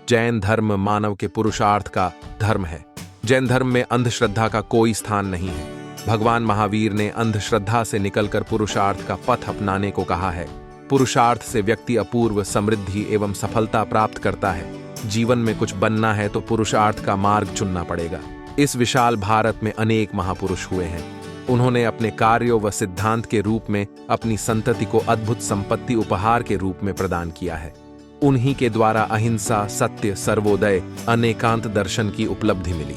जैन धर्म मानव के पुरुषार्थ का धर्म है। जैन धर्म में अंधश्रद्धा का कोई स्थान नहीं है। भगवान महावीर ने अंधश्रद्धा से निकलकर पुरुषार्थ का पथ अपनाने को कहा है। पुरुषार्थ से व्यक्ति अपूर्व समृद्धि एवं सफलता प्राप्त करता है। जीवन में कुछ बनना है तो पुरुषार्थ का मार्ग चुनना पड़ेगा। इस विशाल भारत में अनेक महापुरुष हुए हैं। उन्होंने अपने कार्यों व सिद्धांत के रूप में अपनी संतति को अद्भुत संपत्ति उपहार के रूप में प्रदान किया है। उन्हीं के द्वारा अहिंसा, सत्य, सर्वोदय, अनेकांत दर्शन की उपलब्धि मिली।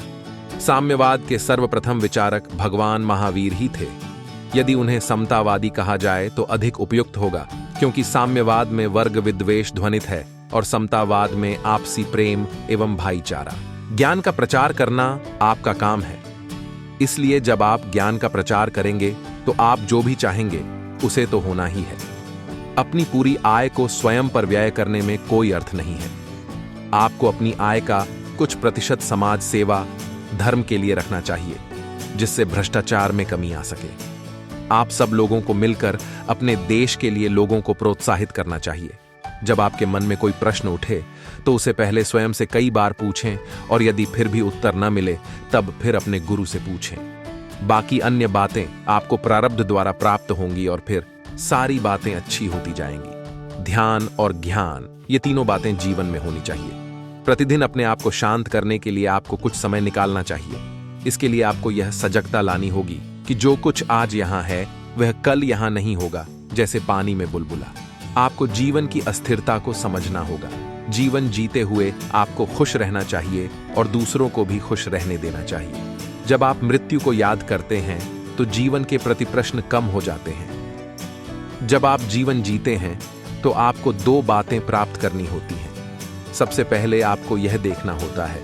साम्यवाद के सर्वप्रथम विचारक भगवान महावीर ही थे। यदि उन्हें समतावादी कहा जाए तो अधिक उपयुक्त होगा, क्योंकि साम्यवाद में वर्ग विद्वेष ध्वनित है और समतावाद में आपसी प्रेम एवं भाईचारा। ज्ञान का प्रचार करना आपका काम है। इसलिए जब आप ज्ञान का प्रचार करेंगे तो आप जो भी चाहेंगे उसे तो होना ही है। अपनी पूरी आय को स्वयं पर व्यय करने में कोई अर्थ नहीं है। आपको अपनी आय का कुछ प्रतिशत समाज सेवा, धर्म के लिए रखना चाहिए, जिससे भ्रष्टाचार में कमी आ सके। आप सब लोगों को मिलकर अपने देश के लिए लोगों को प्रोत्साहित करना चाहिए। जब आपके मन में कोई प्रश्न उठे तो उसे पहले स्वयं से कई बार पूछें, और यदि फिर भी उत्तर न मिले तब फिर अपने गुरु से पूछें। बाकी अन्य बातें आपको प्रारब्ध द्वारा प्राप्त होंगी और फिर सारी बातें अच्छी होती जाएंगी। ध्यान और ज्ञान, ये तीनों बातें जीवन में होनी चाहिए। प्रतिदिन अपने आप को शांत करने के लिए आपको कुछ समय निकालना चाहिए। इसके लिए आपको यह सजगता लानी होगी कि जो कुछ आज यहाँ है वह कल यहाँ नहीं होगा, जैसे पानी में बुलबुला। आपको जीवन की अस्थिरता को समझना होगा। जीवन जीते हुए आपको खुश रहना चाहिए और दूसरों को भी खुश रहने देना चाहिए। जब आप मृत्यु को याद करते हैं तो जीवन के प्रति प्रश्न कम हो जाते हैं। जब आप जीवन जीते हैं तो आपको दो बातें प्राप्त करनी होती हैं। सबसे पहले आपको यह देखना होता है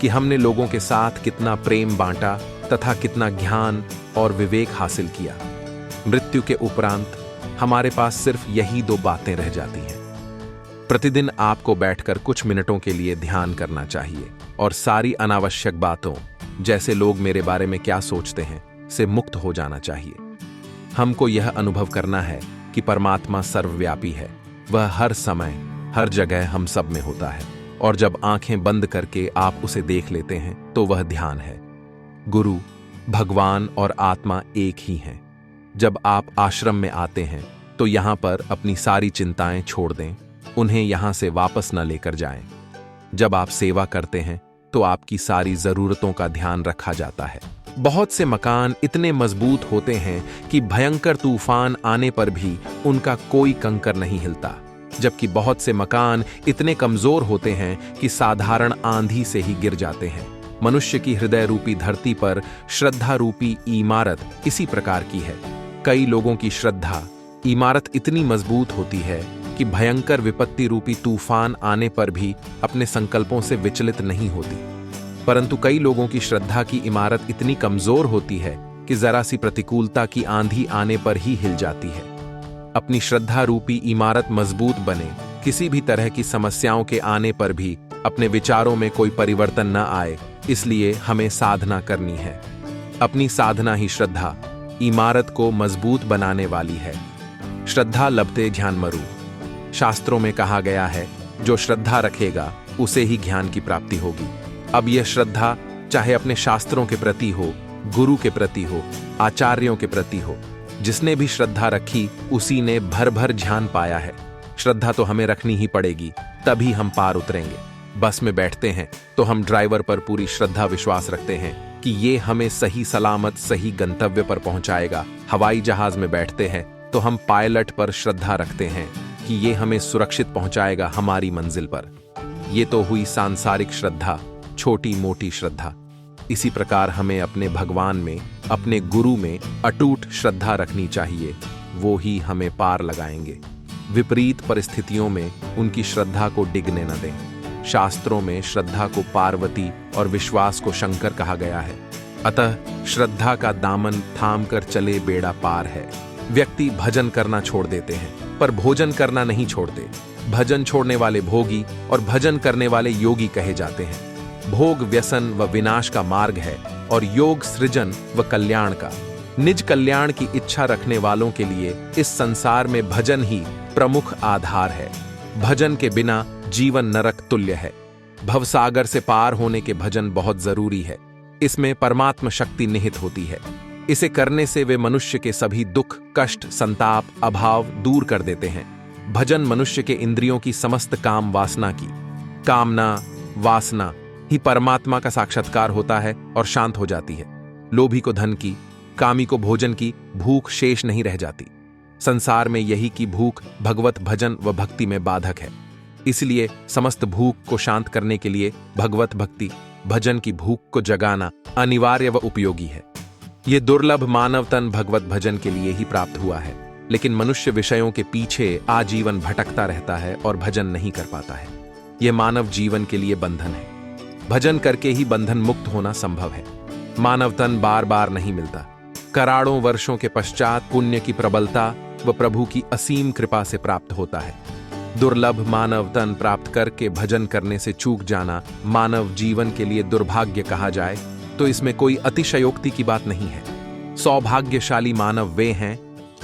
कि हमने लोगों के साथ कितना प्रेम बांटा तथा कितना ज्ञान और विवेक हासिल किया। मृत्यु के उपरांत हमारे पास सिर्फ यही दो बातें रह जाती हैं। प्रतिदिन आपको बैठकर कुछ मिनटों के लिए ध्यान करना चाहिए और सारी अनावश्यक बातों, जैसे लोग मेरे बारे में क्या सोचते हैं, से मुक्त हो जाना चाहिए। हमको यह अनुभव करना है कि परमात्मा सर्वव्यापी है। वह हर समय हर जगह हम सब में होता है, और जब आंखें बंद करके आप उसे देख लेते हैं तो वह ध्यान है। गुरु, भगवान और आत्मा एक ही हैं। जब आप आश्रम में आते हैं तो यहाँ पर अपनी सारी चिंताएं छोड़ दें, उन्हें यहाँ से वापस न लेकर जाएं। जब आप सेवा करते हैं तो आपकी सारी जरूरतों का ध्यान रखा जाता है। बहुत से मकान इतने मजबूत होते हैं कि भयंकर तूफान आने पर भी उनका कोई कंकर नहीं हिलता, जबकि बहुत से मकान इतने कमजोर होते हैं कि साधारण आंधी से ही गिर जाते हैं। मनुष्य की हृदय रूपी धरती पर श्रद्धा रूपी इमारत इसी प्रकार की है। कई लोगों की श्रद्धा इमारत इतनी मजबूत होती है कि भयंकर विपत्ति रूपी तूफान आने पर भी अपने संकल्पों से विचलित नहीं होती, परंतु कई लोगों की श्रद्धा की इमारत इतनी कमजोर होती है कि जरा सी प्रतिकूलता की आंधी आने पर ही हिल जाती है। अपनी श्रद्धा रूपी इमारत मजबूत बने, किसी भी तरह की समस्याओं के आने पर भी अपने विचारों में कोई परिवर्तन न आए, इसलिए हमें साधना करनी है। अपनी साधना ही श्रद्धा इमारत को मजबूत बनाने वाली है। श्रद्धा लभते ज्ञान मरु, शास्त्रों में कहा गया है, जो श्रद्धा रखेगा उसे ही ज्ञान की प्राप्ति होगी। अब यह श्रद्धा चाहे अपने शास्त्रों के प्रति हो, गुरु के प्रति हो, आचार्यों के प्रति हो, जिसने भी श्रद्धा रखी उसी ने भर भर ज्ञान पाया है। श्रद्धा तो हमें रखनी ही पड़ेगी, तभी हम पार उतरेंगे। बस में बैठते हैं तो हम ड्राइवर पर पूरी श्रद्धा विश्वास रखते हैं कि ये हमें सही सलामत सही गंतव्य पर पहुंचाएगा। हवाई जहाज में बैठते हैं तो हम पायलट पर श्रद्धा रखते हैं कि ये हमें सुरक्षित पहुंचाएगा हमारी मंजिल पर। ये तो हुई सांसारिक श्रद्धा, छोटी मोटी श्रद्धा। इसी प्रकार हमें अपने भगवान में, अपने गुरु में अटूट श्रद्धा रखनी चाहिए, वो ही हमें पार लगाएंगे। विपरीत परिस्थितियों में उनकी श्रद्धा को डिगने न दें। शास्त्रों में श्रद्धा को पार्वती और विश्वास को शंकर कहा गया है। अतः श्रद्धा का दामन थाम कर चले बेड़ा पार है। व्यक्ति भजन करना छोड़ देते हैं पर भोजन करना नहीं छोड़ते। भजन छोड़ने वाले भोगी और भजन करने वाले योगी कहे जाते हैं। भोग व्यसन व विनाश का मार्ग है और योग सृजन व कल्याण का। निज कल्याण की इच्छा रखने वालों के लिए इस संसार में भजन ही प्रमुख आधार है। भजन के बिना जीवन नरक तुल्य है। भवसागर से पार होने के भजन बहुत जरूरी है। इसमें परमात्म शक्ति निहित होती है। इसे करने से वे मनुष्य के सभी दुख, कष्ट, संताप, अभाव दूर कर देते हैं। भजन मनुष्य के इंद्रियों की समस्त काम वासना की कामना वासना ही परमात्मा का साक्षात्कार होता है और शांत हो जाती है। लोभी को धन की, कामी को भोजन की भूख शेष नहीं रह जाती। संसार में यही की भूख भगवत भजन व भक्ति में बाधक है। इसलिए समस्त भूख को शांत करने के लिए भगवत भक्ति भजन की भूख को जगाना अनिवार्य व उपयोगी है। ये दुर्लभ मानव तन भगवत भजन के लिए ही प्राप्त हुआ है, लेकिन मनुष्य विषयों के पीछे आजीवन भटकता रहता है और भजन नहीं कर पाता है। यह मानव जीवन के लिए बंधन है। भजन करके ही बंधन मुक्त होना संभव है। मानव तन बार बार नहीं मिलता। कराड़ों वर्षों के पश्चात पुण्य की प्रबलता व प्रभु की असीम कृपा से प्राप्त होता है। दुर्लभ मानव तन प्राप्त करके भजन करने से चूक जाना मानव जीवन के लिए दुर्भाग्य कहा जाए तो इसमें कोई अतिशयोक्ति की बात नहीं है। सौभाग्यशाली मानव वे हैं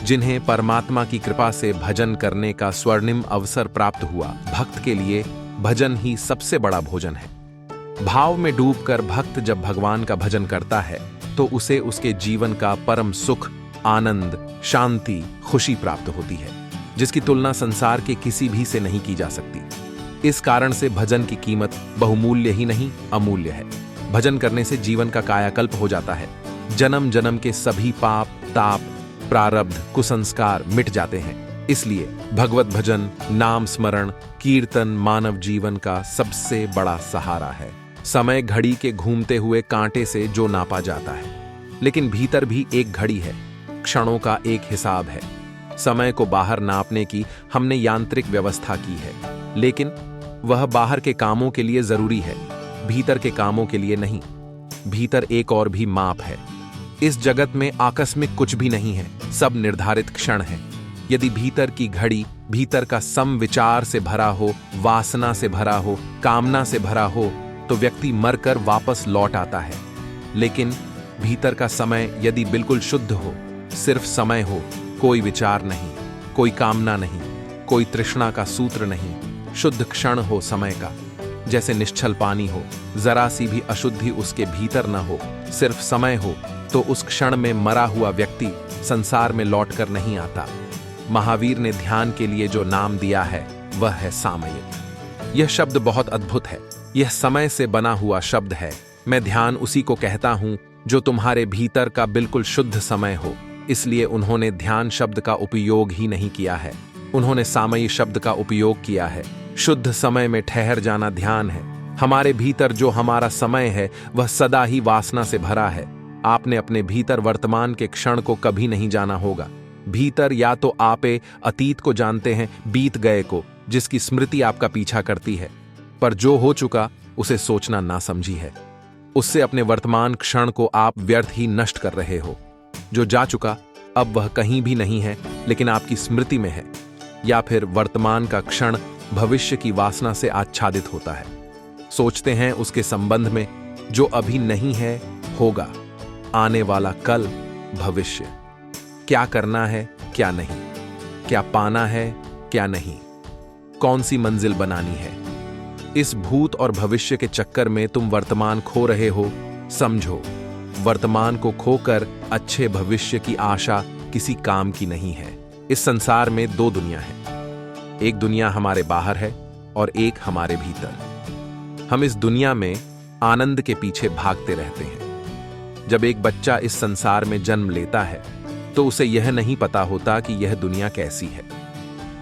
जिन्हें परमात्मा की कृपा से भजन करने का स्वर्णिम अवसर प्राप्त हुआ। भक्त के लिए भजन ही सबसे बड़ा भोजन है। भाव में डूबकर भक्त जब भगवान का भजन करता है तो उसे उसके जीवन का परम सुख, आनंद, शांति, खुशी प्राप्त होती है, जिसकी तुलना संसार के किसी भी से नहीं की जा सकती। इस कारण से भजन की कीमत बहुमूल्य ही नहीं, अमूल्य है। भजन करने से जीवन का कायाकल्प हो जाता है। जन्म जन्म के सभी पाप, ताप, प्रारब्ध, कुसंस्कार मिट जाते हैं। इसलिए भगवत भजन, नाम स्मरण, कीर्तन मानव जीवन का सबसे बड़ा सहारा है। समय घड़ी के घूमते हुए कांटे से जो नापा जाता है, लेकिन भीतर भी एक घड़ी है, क्षणों का एक हिसाब है। समय को बाहर नापने की हमने यांत्रिक व्यवस्था की है, लेकिन वह बाहर के कामों के लिए जरूरी है, भीतर के कामों के लिए नहीं। भीतर एक और भी माप है। इस जगत में आकस्मिक कुछ भी नहीं है, सब निर्धारित क्षण है। यदि भीतर की घड़ी भीतर का सम विचार से भरा हो, वासना से भरा हो, कामना से भरा हो, तो व्यक्ति मरकर वापस लौट आता है। लेकिन भीतर का समय यदि बिल्कुल शुद्ध हो, सिर्फ समय हो, कोई विचार नहीं, कोई कामना नहीं, कोई तृष्णा का सूत्र नहीं, शुद्ध क्षण हो समय का, जैसे निश्चल पानी हो, जरा सी भी अशुद्धि उसके भीतर न हो, सिर्फ समय हो, तो उस क्षण में मरा हुआ व्यक्ति संसार में लौटकर नहीं आता। महावीर ने ध्यान के लिए जो नाम दिया है वह है सामयिक। यह शब्द बहुत अद्भुत है। यह समय से बना हुआ शब्द है। मैं ध्यान उसी को कहता हूं जो तुम्हारे भीतर का बिल्कुल शुद्ध समय हो। इसलिए उन्होंने ध्यान शब्द का उपयोग ही नहीं किया है, उन्होंने सामयिक शब्द का उपयोग किया है। शुद्ध समय में ठहर जाना ध्यान है। हमारे भीतर जो हमारा समय है वह सदा ही वासना से भरा है। आपने अपने भीतर वर्तमान के क्षण को कभी नहीं जाना होगा। भीतर या तो आपे अतीत को जानते हैं, बीत गए को, जिसकी स्मृति आपका पीछा करती है, पर जो हो चुका उसे सोचना ना समझी है। उससे अपने वर्तमान क्षण को आप व्यर्थ ही नष्ट कर रहे हो। जो जा चुका अब वह कहीं भी नहीं है, लेकिन आपकी स्मृति में है। या फिर वर्तमान का क्षण भविष्य की वासना से आच्छादित होता है। सोचते हैं उसके संबंध में, जो अभी नहीं है होगा, आने वाला कल, भविष्य। क्या करना है, क्या नहीं, क्या पाना है, क्या नहीं, कौन सी मंजिल बनानी है। इस भूत और भविष्य के चक्कर में तुम वर्तमान खो रहे हो। समझो, वर्तमान को खोकर अच्छे भविष्य की आशा किसी काम की नहीं है। इस संसार में दो दुनिया है, एक दुनिया हमारे बाहर है और एक हमारे भीतर। हम इस दुनिया में आनंद के पीछे भागते रहते हैं। जब एक बच्चा इस संसार में जन्म लेता है तो उसे यह नहीं पता होता कि यह दुनिया कैसी है।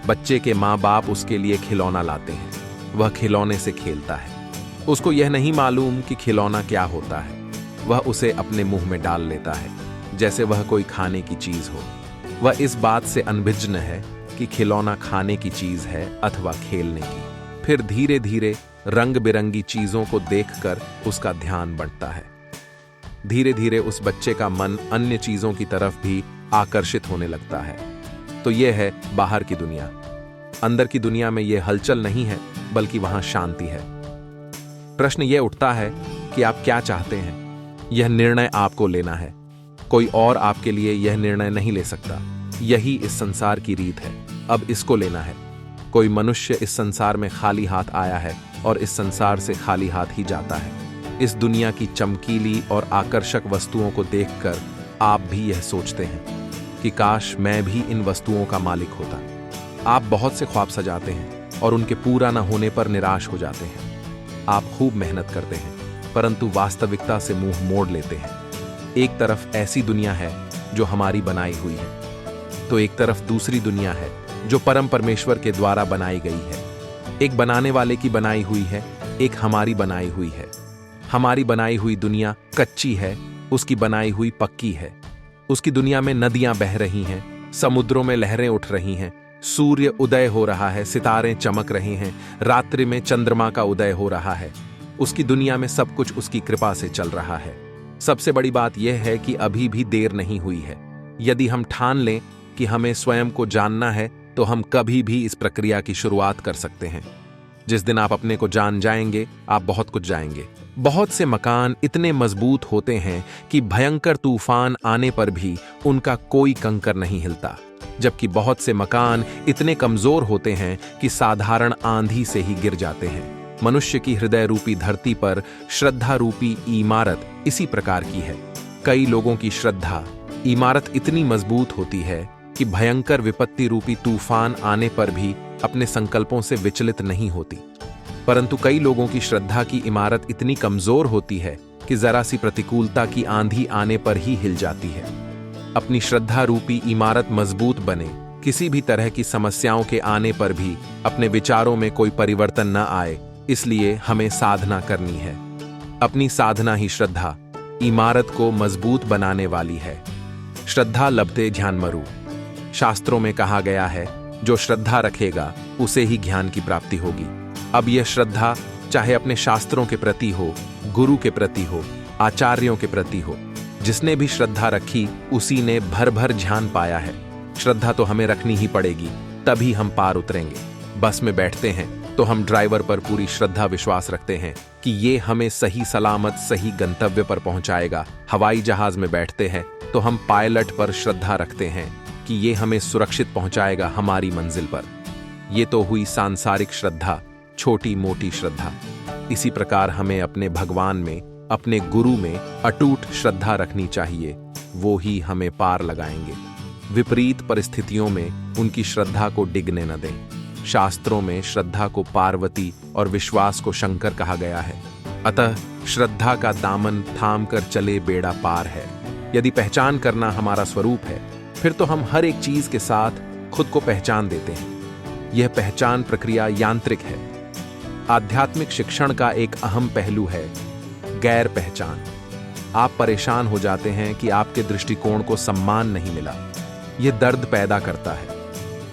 बच्चे के माँ बाप उसके लिए खिलौना लाते हैं, वह खिलौने से खेलता है। उसको यह नहीं मालूम कि खिलौना क्या होता है। वह उसे अपने मुंह में डाल लेता है जैसे वह कोई खाने की चीज हो। वह इस बात से अनभिज्ञ है कि खिलौना खाने की चीज है अथवा खेलने की। फिर धीरे धीरे रंग बिरंगी चीजों को देखकर उसका ध्यान बढ़ता है। धीरे धीरे उस बच्चे का मन अन्य चीजों की तरफ भी आकर्षित होने लगता है। तो यह है बाहर की दुनिया। अंदर की दुनिया में यह हलचल नहीं है, बल्कि वहां शांति है। प्रश्न यह उठता है कि आप क्या चाहते हैं। यह निर्णय आपको लेना है, कोई और आपके लिए यह निर्णय नहीं ले सकता। यही इस संसार की रीत है, अब इसको लेना है। कोई मनुष्य इस संसार में खाली हाथ आया है और इस संसार से खाली हाथ ही जाता है। इस दुनिया की चमकीली और आकर्षक वस्तुओं को देखकर आप भी यह सोचते हैं कि काश मैं भी इन वस्तुओं का मालिक होता। आप बहुत से ख्वाब सजाते हैं और उनके पूरा न होने पर निराश हो जाते हैं। आप खूब मेहनत करते हैं, परंतु वास्तविकता से मुंह मोड़ लेते हैं। एक तरफ ऐसी दुनिया है जो हमारी बनाई हुई है, तो एक तरफ दूसरी दुनिया है जो परम परमेश्वर के द्वारा बनाई गई है। एक बनाने वाले की बनाई हुई है, एक हमारी बनाई हुई है। हमारी बनाई हुई दुनिया कच्ची है, उसकी बनाई हुई पक्की है। उसकी दुनिया में नदियां बह रही हैं, समुद्रों में लहरें उठ रही हैं, सूर्य उदय हो रहा है, सितारे चमक रहे हैं, रात्रि में चंद्रमा का उदय हो रहा है। उसकी दुनिया में सब कुछ उसकी कृपा से चल रहा है। सबसे बड़ी बात यह है कि अभी भी देर नहीं हुई है। यदि हम ठान लें कि हमें स्वयं को जानना है, तो हम कभी भी इस प्रक्रिया की शुरुआत कर सकते हैं। जिस दिन आप अपने को जान जाएंगे, आप बहुत कुछ जाएंगे। बहुत से मकान इतने मजबूत होते हैं कि भयंकर तूफान आने पर भी उनका कोई कंकर नहीं हिलता, जबकि बहुत से मकान इतने कमजोर होते हैं कि साधारण आंधी से ही गिर जाते हैं। मनुष्य की हृदय रूपी धरती पर श्रद्धा रूपी इमारत इसी प्रकार की है। कई लोगों की श्रद्धा इमारत इतनी मजबूत होती है कि भयंकर विपत्ति रूपी तूफान आने पर भी अपने संकल्पों से विचलित नहीं होती, परंतु कई लोगों की श्रद्धा की इमारत इतनी कमजोर होती है कि जरा सी प्रतिकूलता की आंधी आने पर ही हिल जाती है। अपनी श्रद्धा रूपी इमारत मजबूत बने, किसी भी तरह की समस्याओं के आने पर भी अपने विचारों में कोई परिवर्तन न आए, इसलिए हमें साधना करनी है। अपनी साधना ही श्रद्धा इमारत को मजबूत बनाने वाली है। श्रद्धा लभते ध्यानमरु। शास्त्रों में कहा गया है, जो श्रद्धा रखेगा उसे ही ज्ञान की प्राप्ति होगी। अब यह श्रद्धा चाहे अपने शास्त्रों के प्रति हो, गुरु के प्रति हो, आचार्यों के प्रति हो, जिसने भी श्रद्धा रखी उसी ने भर भर ध्यान पाया है। श्रद्धा तो हमें रखनी ही पड़ेगी, तभी हम पार उतरेंगे। बस में बैठते हैं तो हम ड्राइवर पर पूरी श्रद्धा विश्वास रखते हैं कि ये हमें सही सलामत सही गंतव्य पर पहुंचाएगा। हवाई जहाज में बैठते हैं तो हम पायलट पर श्रद्धा रखते हैं कि ये हमें सुरक्षित पहुंचाएगा हमारी मंजिल पर। ये तो हुई सांसारिक श्रद्धा, छोटी मोटी श्रद्धा। इसी प्रकार हमें अपने भगवान में, अपने गुरु में अटूट श्रद्धा रखनी चाहिए, वो ही हमें पार लगाएंगे। विपरीत परिस्थितियों में उनकी श्रद्धा को डिगने न दें। शास्त्रों में श्रद्धा को पार्वती और विश्वास को शंकर कहा गया है। अतः श्रद्धा का दामन थाम कर चले बेड़ा पार है। यदि पहचान करना हमारा स्वरूप है, फिर तो हम हर एक चीज के साथ खुद को पहचान देते हैं। यह पहचान प्रक्रिया यांत्रिक है। आध्यात्मिक शिक्षण का एक अहम पहलू है गैर पहचान। आप परेशान हो जाते हैं कि आपके दृष्टिकोण को सम्मान नहीं मिला। यह दर्द पैदा करता है।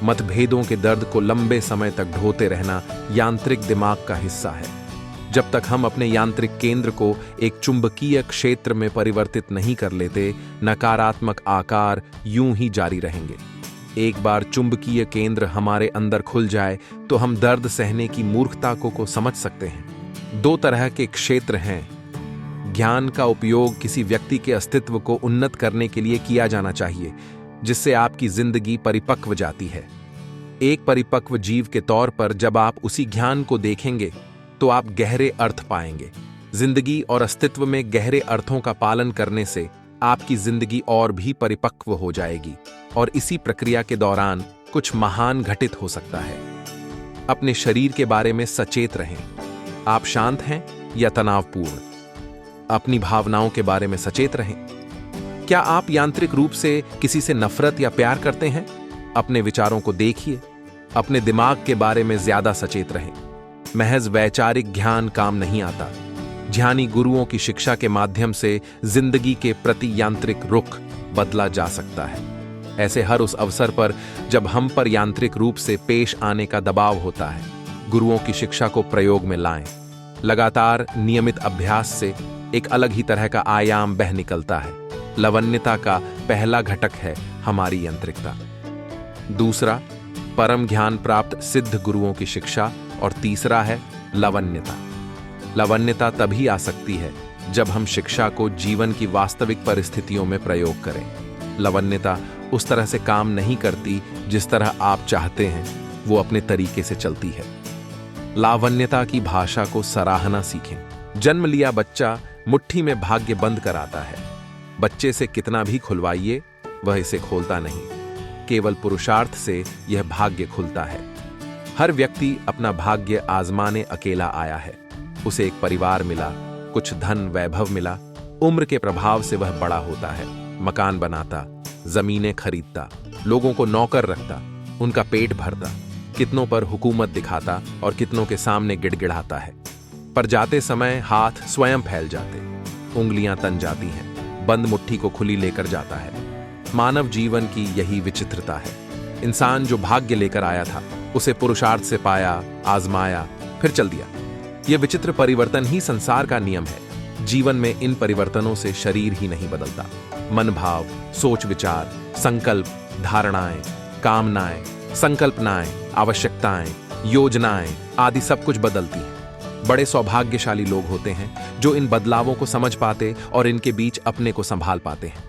मतभेदों के दर्द को लंबे समय तक ढोते रहना यांत्रिक दिमाग का हिस्सा है। जब तक हम अपने यांत्रिक केंद्र को एक चुंबकीय क्षेत्र में परिवर्तित नहीं कर लेते, नकारात्मक आकार यूं ही जारी रहेंगे। एक बार चुंबकीय केंद्र हमारे अंदर खुल जाए तो हम दर्द सहने की मूर्खता को समझ सकते हैं। दो तरह के क्षेत्र हैं। ज्ञान का उपयोग किसी व्यक्ति के अस्तित्व को उन्नत करने के लिए किया जाना चाहिए, जिससे आपकी जिंदगी परिपक्व जाती है। एक परिपक्व जीव के तौर पर जब आप उसी ज्ञान को देखेंगे तो आप गहरे अर्थ पाएंगे। जिंदगी और अस्तित्व में गहरे अर्थों का पालन करने से आपकी जिंदगी और भी परिपक्व हो जाएगी और इसी प्रक्रिया के दौरान कुछ महान घटित हो सकता है। अपने शरीर के बारे में सचेत रहें। आप शांत हैं या तनावपूर्ण? अपनी भावनाओं के बारे में सचेत रहें। क्या आप यांत्रिक रूप से किसी से नफरत या प्यार करते हैं? अपने विचारों को देखिए। अपने दिमाग के बारे में ज्यादा सचेत रहें। महज वैचारिक ज्ञान काम नहीं आता। ध्यानी गुरुओं की शिक्षा के माध्यम से जिंदगी के प्रति यांत्रिक रुख बदला जा सकता है। ऐसे हर उस अवसर पर जब हम पर यांत्रिक रूप से पेश आने का दबाव होता है, गुरुओं की शिक्षा को प्रयोग में लाएं। लगातार नियमित अभ्यास से एक अलग ही तरह का आयाम बह निकलता है। लवण्यता का पहला घटक है हमारी यांत्रिकता, दूसरा परम ज्ञान प्राप्त सिद्ध गुरुओं की शिक्षा, और तीसरा है लवण्यता। लवण्यता तभी आ सकती है जब हम शिक्षा को जीवन की वास्तविक परिस्थितियों में प्रयोग करें। लवण्यता उस तरह से काम नहीं करती जिस तरह आप चाहते हैं, वो अपने तरीके से चलती है। लावण्यता की भाषा को सराहना सीखें। जन्म लिया बच्चा मुट्ठी में भाग्य बंद कर आता है। बच्चे से कितना भी खुलवाइए, वह इसे खोलता नहीं। केवल पुरुषार्थ से यह भाग्य खुलता है। हर व्यक्ति अपना भाग्य आजमाने अकेला आया है। उसे एक परिवार मिला, कुछ धन वैभव मिला। उम्र के प्रभाव से वह बड़ा होता है, मकान बनाता, जमीनें खरीदता, लोगों को नौकर रखता, उनका पेट भरता, कितनों पर हुकूमत दिखाता और कितनों के सामने गिड़गिड़ाता है। पर जाते समय हाथ स्वयं फैल जाते, उंगलियां तन जाती हैं, बंद मुट्ठी को खुली लेकर जाता है। मानव जीवन की यही विचित्रता है। इंसान जो भाग्य लेकर आया था, उसे पुरुषार्थ से पाया, आजमाया, फिर चल दिया। यह विचित्र परिवर्तन ही संसार का नियम है। जीवन में इन परिवर्तनों से शरीर ही नहीं बदलता, मन भाव, सोच विचार, संकल्प, धारणाएं, कामनाएं, संकल्पनाएं, आवश्यकताएं, योजनाएं आदि सब कुछ बदलती हैं। बड़े सौभाग्यशाली लोग होते हैं जो इन बदलावों को समझ पाते और इनके बीच अपने को संभाल पाते हैं।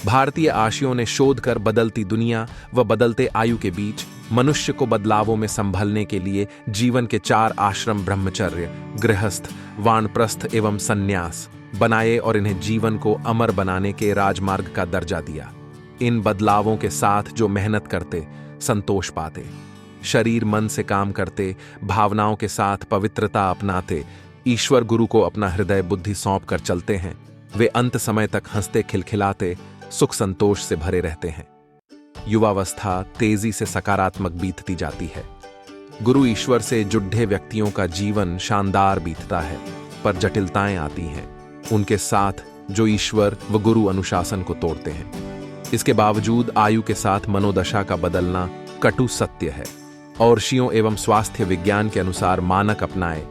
भारतीय आशियों ने शोध कर बदलती दुनिया व बदलते आयु के बीच मनुष्य को बदलावों में संभलने के लिए जीवन के 4 आश्रम ब्रह्मचर्य, गृहस्थ, वानप्रस्थ एवं सन्यास बनाए और इन्हें जीवन को अमर बनाने के राजमार्ग का दर्जा दिया। इन बदलावों के साथ जो मेहनत करते, संतोष पाते, शरीर मन से काम करते, भावनाओं के साथ पवित्रता अपनाते, ईश्वर गुरु को अपना हृदय बुद्धि सौंप कर चलते हैं, वे अंत समय तक हंसते खिलखिलाते, सुख संतोष से भरे रहते हैं। युवावस्था तेजी से सकारात्मक बीतती जाती है। गुरु ईश्वर से जुड़े व्यक्तियों का जीवन शानदार बीतता है, पर जटिलताएं आती हैं उनके साथ जो ईश्वर व गुरु अनुशासन को तोड़ते हैं। इसके बावजूद आयु के साथ मनोदशा का बदलना कटु सत्य है। औषधियों एवं स्वास्थ्य विज्ञान के अनुसार मानक अपनाए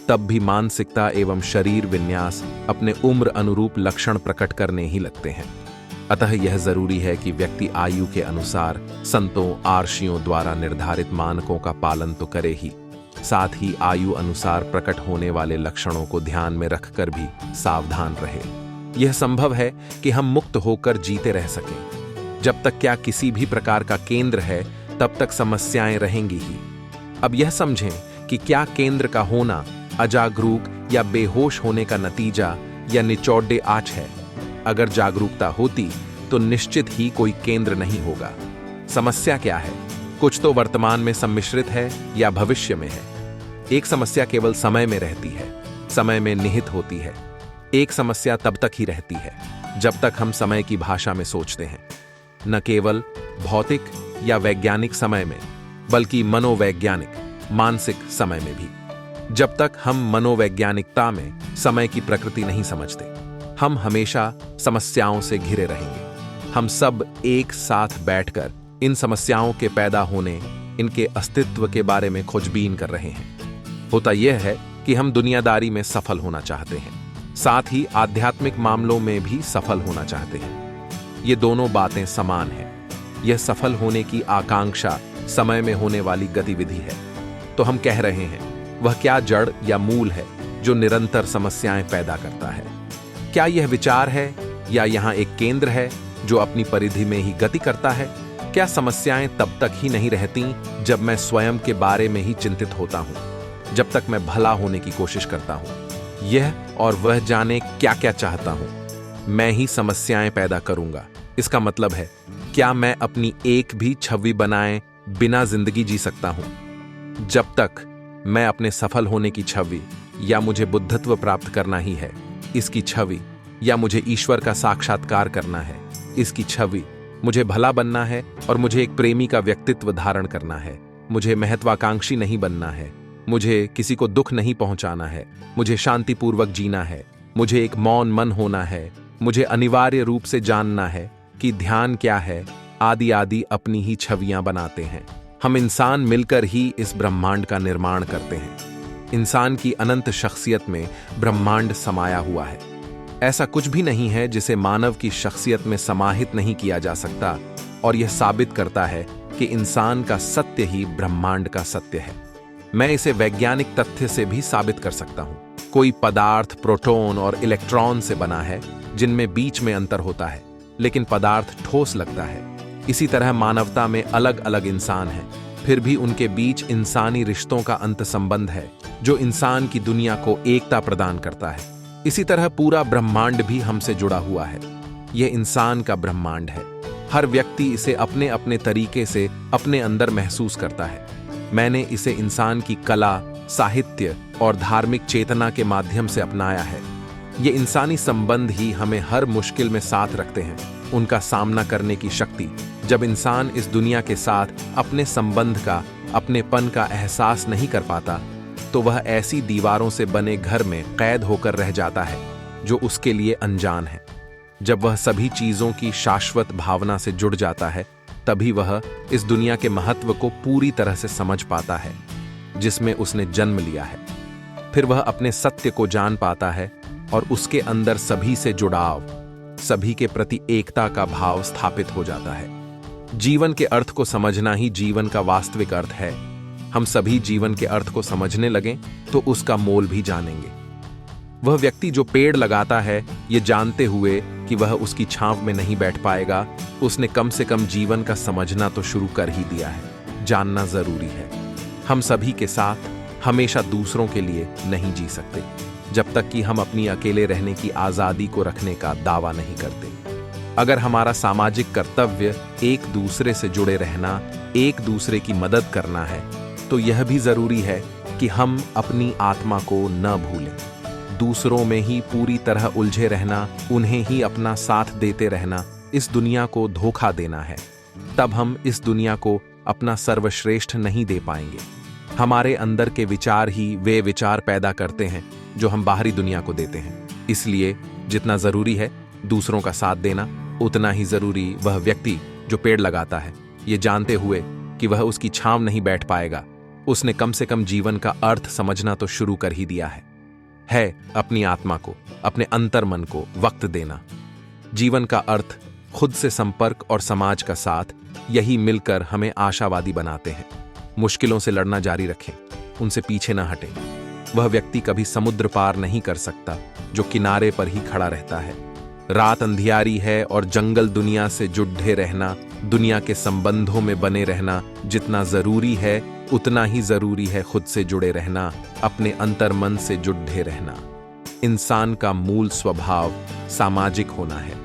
तब भी मानसिकता एवं शरीर विन्यास अपने उम्र अनुरूप लक्षण प्रकट करने ही लगते हैं। अतः यह जरूरी है कि व्यक्ति आयु के अनुसार संतों आर्षियों द्वारा निर्धारित मानकों का पालन तो करे ही, साथ ही आयु अनुसार प्रकट होने वाले लक्षणों को ध्यान में रखकर भी सावधान रहे। यह संभव है कि हम मुक्त होकर जीते रह सकें। जब तक क्या किसी भी प्रकार का केंद्र है, तब तक समस्याएं रहेंगी ही। अब यह समझें कि क्या केंद्र का होना अजागरूक या बेहोश होने का नतीजा या निचौड़े आँच है। अगर जागरूकता होती तो निश्चित ही कोई केंद्र नहीं होगा। समस्या क्या है? कुछ तो वर्तमान में सम्मिश्रित है या भविष्य में है। एक समस्या केवल समय में रहती है, समय में निहित होती है। एक समस्या तब तक ही रहती है जब तक हम समय की भाषा में सोचते हैं, न केवल भौतिक या वैज्ञानिक समय में, बल्कि मनोवैज्ञानिक, मानसिक समय में भी। जब तक हम मनोवैज्ञानिकता में समय की प्रकृति नहीं समझते, हम हमेशा समस्याओं से घिरे रहेंगे। हम सब एक साथ बैठकर इन समस्याओं के पैदा होने, इनके अस्तित्व के बारे में खोजबीन कर रहे हैं। होता यह है कि हम दुनियादारी में सफल होना चाहते हैं, साथ ही आध्यात्मिक मामलों में भी सफल होना चाहते हैं। ये दोनों बातें समान हैं। यह सफल होने की आकांक्षा समय में होने वाली गतिविधि है। तो हम कह रहे हैं, वह क्या जड़ या मूल है जो निरंतर समस्याएं पैदा करता है? क्या यह विचार है या यहाँ एक केंद्र है जो अपनी परिधि में ही गति करता है? क्या समस्याएं तब तक ही नहीं रहती जब मैं स्वयं के बारे में ही चिंतित होता हूं, जब तक मैं भला होने की कोशिश करता हूं? यह और वह जाने क्या क्या चाहता हूं, मैं ही समस्याएं पैदा करूंगा। इसका मतलब है, क्या मैं अपनी एक भी छवि बनाए बिना जिंदगी जी सकता हूं? जब तक मैं अपने सफल होने की छवि या मुझे बुद्धत्व प्राप्त करना ही है, इसकी छवि, या मुझे ईश्वर का साक्षात्कार करना है, इसकी छवि, मुझे भला बनना है और मुझे एक प्रेमी का व्यक्तित्व धारण करना है, मुझे महत्वाकांक्षी नहीं बनना है, मुझे किसी को दुख नहीं पहुंचाना है, मुझे शांतिपूर्वक जीना है, मुझे एक मौन मन होना है, मुझे अनिवार्य रूप से जानना है कि ध्यान क्या है, आदि आदि अपनी ही छवियां बनाते हैं। हम इंसान मिलकर ही इस ब्रह्मांड का निर्माण करते हैं। इंसान की अनंत शख्सियत में ब्रह्मांड समाया हुआ है। ऐसा कुछ भी नहीं है जिसे मानव की शख्सियत में समाहित नहीं किया जा सकता, और यह साबित करता है कि इंसान का सत्य ही ब्रह्मांड का सत्य है। मैं इसे वैज्ञानिक तथ्य से भी साबित कर सकता हूं। कोई पदार्थ प्रोटॉन और इलेक्ट्रॉन से बना है, जिनमें बीच में अंतर होता है, लेकिन पदार्थ ठोस लगता है। इसी तरह मानवता में अलग अलग इंसान हैं, फिर भी उनके बीच इंसानी रिश्तों का अंत संबंध है, जो इंसान की दुनिया को एकता प्रदान करता है। इसी तरह पूरा ब्रह्मांड भी हमसे जुड़ा हुआ है। यह इंसान का ब्रह्मांड है। हर व्यक्ति इसे अपने अपने तरीके से अपने अंदर महसूस करता है। मैंने इसे इंसान की कला, साहित्य और धार्मिक चेतना के माध्यम से अपनाया है। ये इंसानी संबंध ही हमें हर मुश्किल में साथ रखते हैं, उनका सामना करने की शक्ति। जब इंसान इस दुनिया के साथ अपने संबंध का, अपनेपन का एहसास नहीं कर पाता, तो वह ऐसी दीवारों से बने घर में कैद होकर रह जाता है जो उसके लिए अनजान है। जब वह सभी चीजों की शाश्वत भावना से जुड़ जाता है, तभी वह इस दुनिया के महत्व को पूरी तरह से समझ पाता है जिसमें उसने जन्म लिया है। फिर वह अपने सत्य को जान पाता है और उसके अंदर सभी से जुड़ाव, सभी के प्रति एकता का भाव स्थापित हो जाता है। जीवन के अर्थ को समझना ही जीवन का वास्तविक अर्थ है। हम सभी जीवन के अर्थ को समझने लगें तो उसका मोल भी जानेंगे। वह व्यक्ति जो पेड़ लगाता है, ये जानते हुए कि वह उसकी छांव में नहीं बैठ पाएगा, उसने कम से कम जीवन का समझना तो शुरू कर ही दिया है। जानना जरूरी है। हम सभी के साथ हमेशा दूसरों के लिए नहीं जी सकते, जब तक कि हम अपनी अकेले रहने की आजादी को रखने का दावा नहीं करते। अगर हमारा सामाजिक कर्तव्य एक दूसरे से जुड़े रहना, एक दूसरे की मदद करना है, तो यह भी जरूरी है कि हम अपनी आत्मा को न भूलें। दूसरों में ही पूरी तरह उलझे रहना, उन्हें ही अपना साथ देते रहना, इस दुनिया को धोखा देना है। तब हम इस दुनिया को अपना सर्वश्रेष्ठ नहीं दे पाएंगे। हमारे अंदर के विचार ही वे विचार पैदा करते हैं जो हम बाहरी दुनिया को देते हैं। इसलिए जितना जरूरी है दूसरों का साथ देना, उतना ही जरूरी वह व्यक्ति जो पेड़ लगाता है, ये जानते हुए कि वह उसकी छांव नहीं बैठ पाएगा, उसने कम से कम जीवन का अर्थ समझना तो शुरू कर ही दिया है अपनी आत्मा को, अपने अंतर्मन को वक्त देना। जीवन का अर्थ खुद से संपर्क और समाज का साथ, यही मिलकर हमें आशावादी बनाते हैं। मुश्किलों से लड़ना जारी रखें, उनसे पीछे ना हटें। वह व्यक्ति कभी समुद्र पार नहीं कर सकता जो किनारे पर ही खड़ा रहता है। रात अंधियारी है और जंगल दुनिया से जुड़े रहना, दुनिया के संबंधों में बने रहना जितना जरूरी है, उतना ही जरूरी है खुद से जुड़े रहना, अपने अंतर्मन से जुड़े रहना। इंसान का मूल स्वभाव सामाजिक होना है।